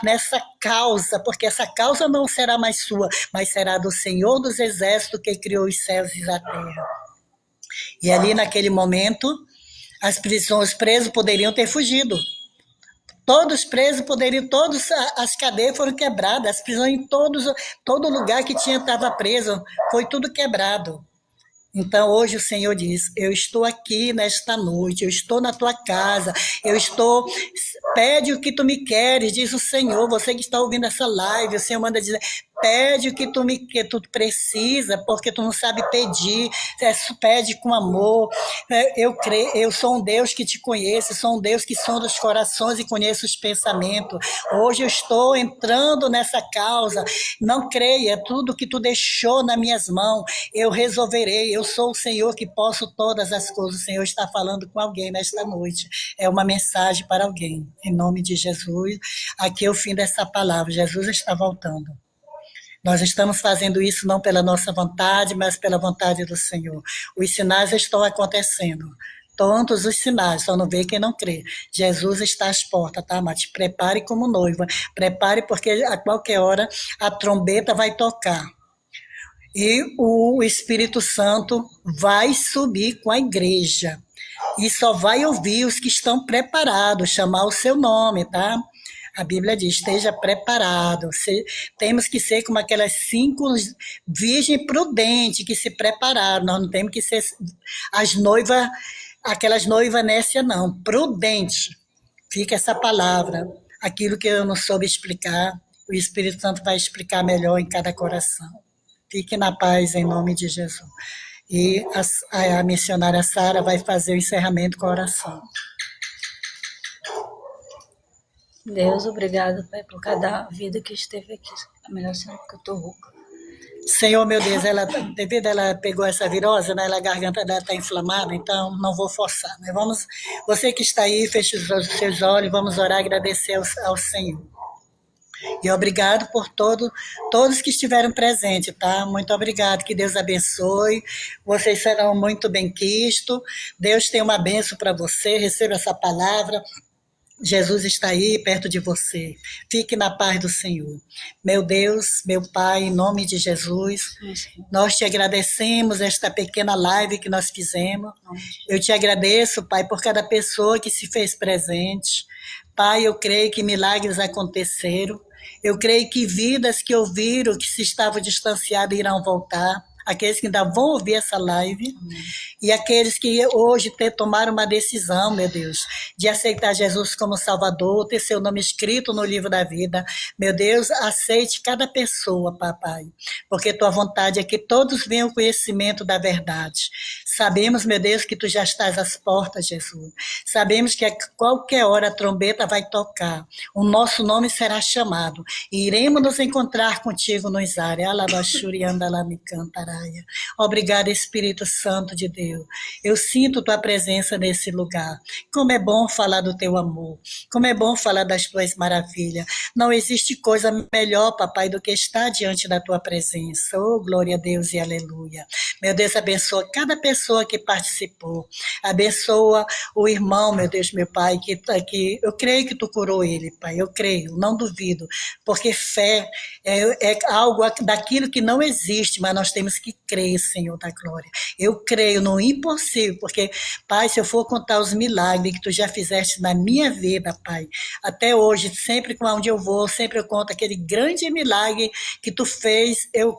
nessa causa, porque essa causa não será mais sua, mas será do Senhor dos Exércitos que criou os céus e a terra. E ali naquele momento, os presos poderiam ter fugido. Todos presos poderiam, as cadeias foram quebradas, as prisões em todo lugar que estava preso, foi tudo quebrado. Então, hoje o Senhor diz, eu estou aqui nesta noite, eu estou na tua casa, pede o que tu me queres, diz o Senhor, você que está ouvindo essa live, o Senhor manda dizer, pede o que tu precisa, porque tu não sabe pedir, pede com amor. Eu creio, eu sou um Deus que te conhece, sou um Deus que sonda os corações e conhece os pensamentos. Hoje eu estou entrando nessa causa, não creia, tudo que tu deixou nas minhas mãos, eu resolverei, eu sou o Senhor que posso todas as coisas. O Senhor está falando com alguém nesta noite, é uma mensagem para alguém, em nome de Jesus. Aqui é o fim dessa palavra, Jesus está voltando. Nós estamos fazendo isso não pela nossa vontade, mas pela vontade do Senhor. Os sinais estão acontecendo. Todos os sinais, só não vê quem não crê. Jesus está às portas, tá, mas te prepare como noiva. Prepare, porque a qualquer hora a trombeta vai tocar. E o Espírito Santo vai subir com a igreja. E só vai ouvir os que estão preparados, chamar o seu nome, tá? A Bíblia diz, esteja preparado. Temos que ser como aquelas 5 virgens prudentes que se prepararam. Nós não temos que ser aquelas noivas nécias, não. Prudente. Fica essa palavra. Aquilo que eu não soube explicar, o Espírito Santo vai explicar melhor em cada coração. Fique na paz, em nome de Jesus. E a missionária Sara vai fazer o encerramento com a oração. Deus, obrigado, Pai, por cada vida que esteve aqui. A melhor sendo que eu estou rouca. Senhor, meu Deus, devido a ela pegou essa virose, né, a garganta dela está inflamada, então não vou forçar. Né? Você que está aí, feche os seus olhos, vamos orar e agradecer ao Senhor. E obrigado por todos que estiveram presentes, tá? Muito obrigado, que Deus abençoe. Vocês serão muito bem-quistos. Deus tem uma bênção para você, receba essa palavra. Jesus está aí perto de você. Fique na paz do Senhor. Meu Deus, meu Pai, em nome de Jesus, nós te agradecemos esta pequena live que nós fizemos. Eu te agradeço, Pai, por cada pessoa que se fez presente. Pai, eu creio que milagres aconteceram. Eu creio que vidas que ouviram, que se estavam distanciadas, irão voltar. Aqueles que ainda vão ouvir essa live. E aqueles que hoje tomaram uma decisão, meu Deus, de aceitar Jesus como Salvador, ter seu nome escrito no livro da vida. Meu Deus, aceite cada pessoa, papai, porque tua vontade é que todos venham ao conhecimento da verdade. Sabemos, meu Deus, que tu já estás às portas, Jesus. Sabemos que a qualquer hora a trombeta vai tocar, o nosso nome será chamado, e iremos nos encontrar contigo nos ares. Obrigada, Espírito Santo de Deus. Eu sinto tua presença nesse lugar. Como é bom falar do teu amor. Como é bom falar das tuas maravilhas. Não existe coisa melhor, papai, do que estar diante da tua presença. Oh, glória a Deus e aleluia. Meu Deus, abençoa cada pessoa que participou. Abençoa o irmão, meu Deus, meu Pai, que eu creio que tu curou ele, Pai. Eu creio, não duvido. Porque fé é algo daquilo que não existe, mas nós temos que crer, Senhor da glória. Eu creio no impossível, porque, Pai, se eu for contar os milagres que tu já fizeste na minha vida, Pai, até hoje, sempre onde eu vou, sempre eu conto aquele grande milagre que tu fez, eu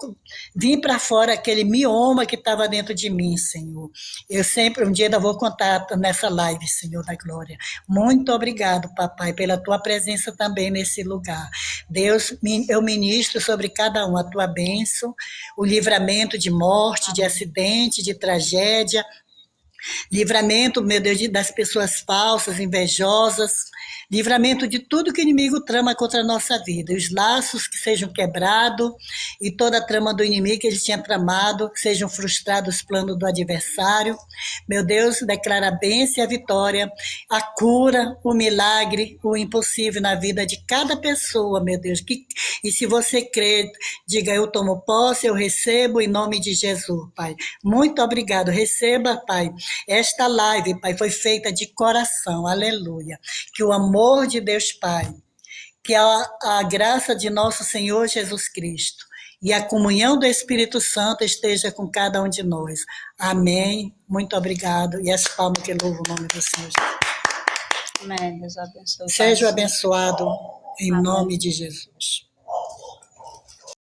vim para fora aquele mioma que estava dentro de mim, Senhor. Eu sempre, um dia ainda vou contar nessa live, Senhor da glória. Muito obrigado, papai, pela tua presença também nesse lugar. Deus, eu ministro sobre cada um a tua bênção, o livramento de morte, de acidente, de tragédia, livramento, meu Deus, das pessoas falsas, invejosas, livramento de tudo que o inimigo trama contra a nossa vida, os laços que sejam quebrados e toda a trama do inimigo que ele tinha tramado, que sejam frustrados os planos do adversário. Meu Deus, declara a bênção e a vitória, a cura, o milagre, o impossível na vida de cada pessoa, meu Deus. E se você crê, diga: eu tomo posse, eu recebo em nome de Jesus, Pai. Muito obrigado. Receba, Pai. Esta live, Pai, foi feita de coração. Aleluia. Que o amor de Deus, Pai, que a graça de nosso Senhor Jesus Cristo e a comunhão do Espírito Santo esteja com cada um de nós. Amém. Muito obrigado. E as palmas que louvam o nome do Senhor Jesus. Amém. Deus abençoe. Seja abençoado em nome de Jesus.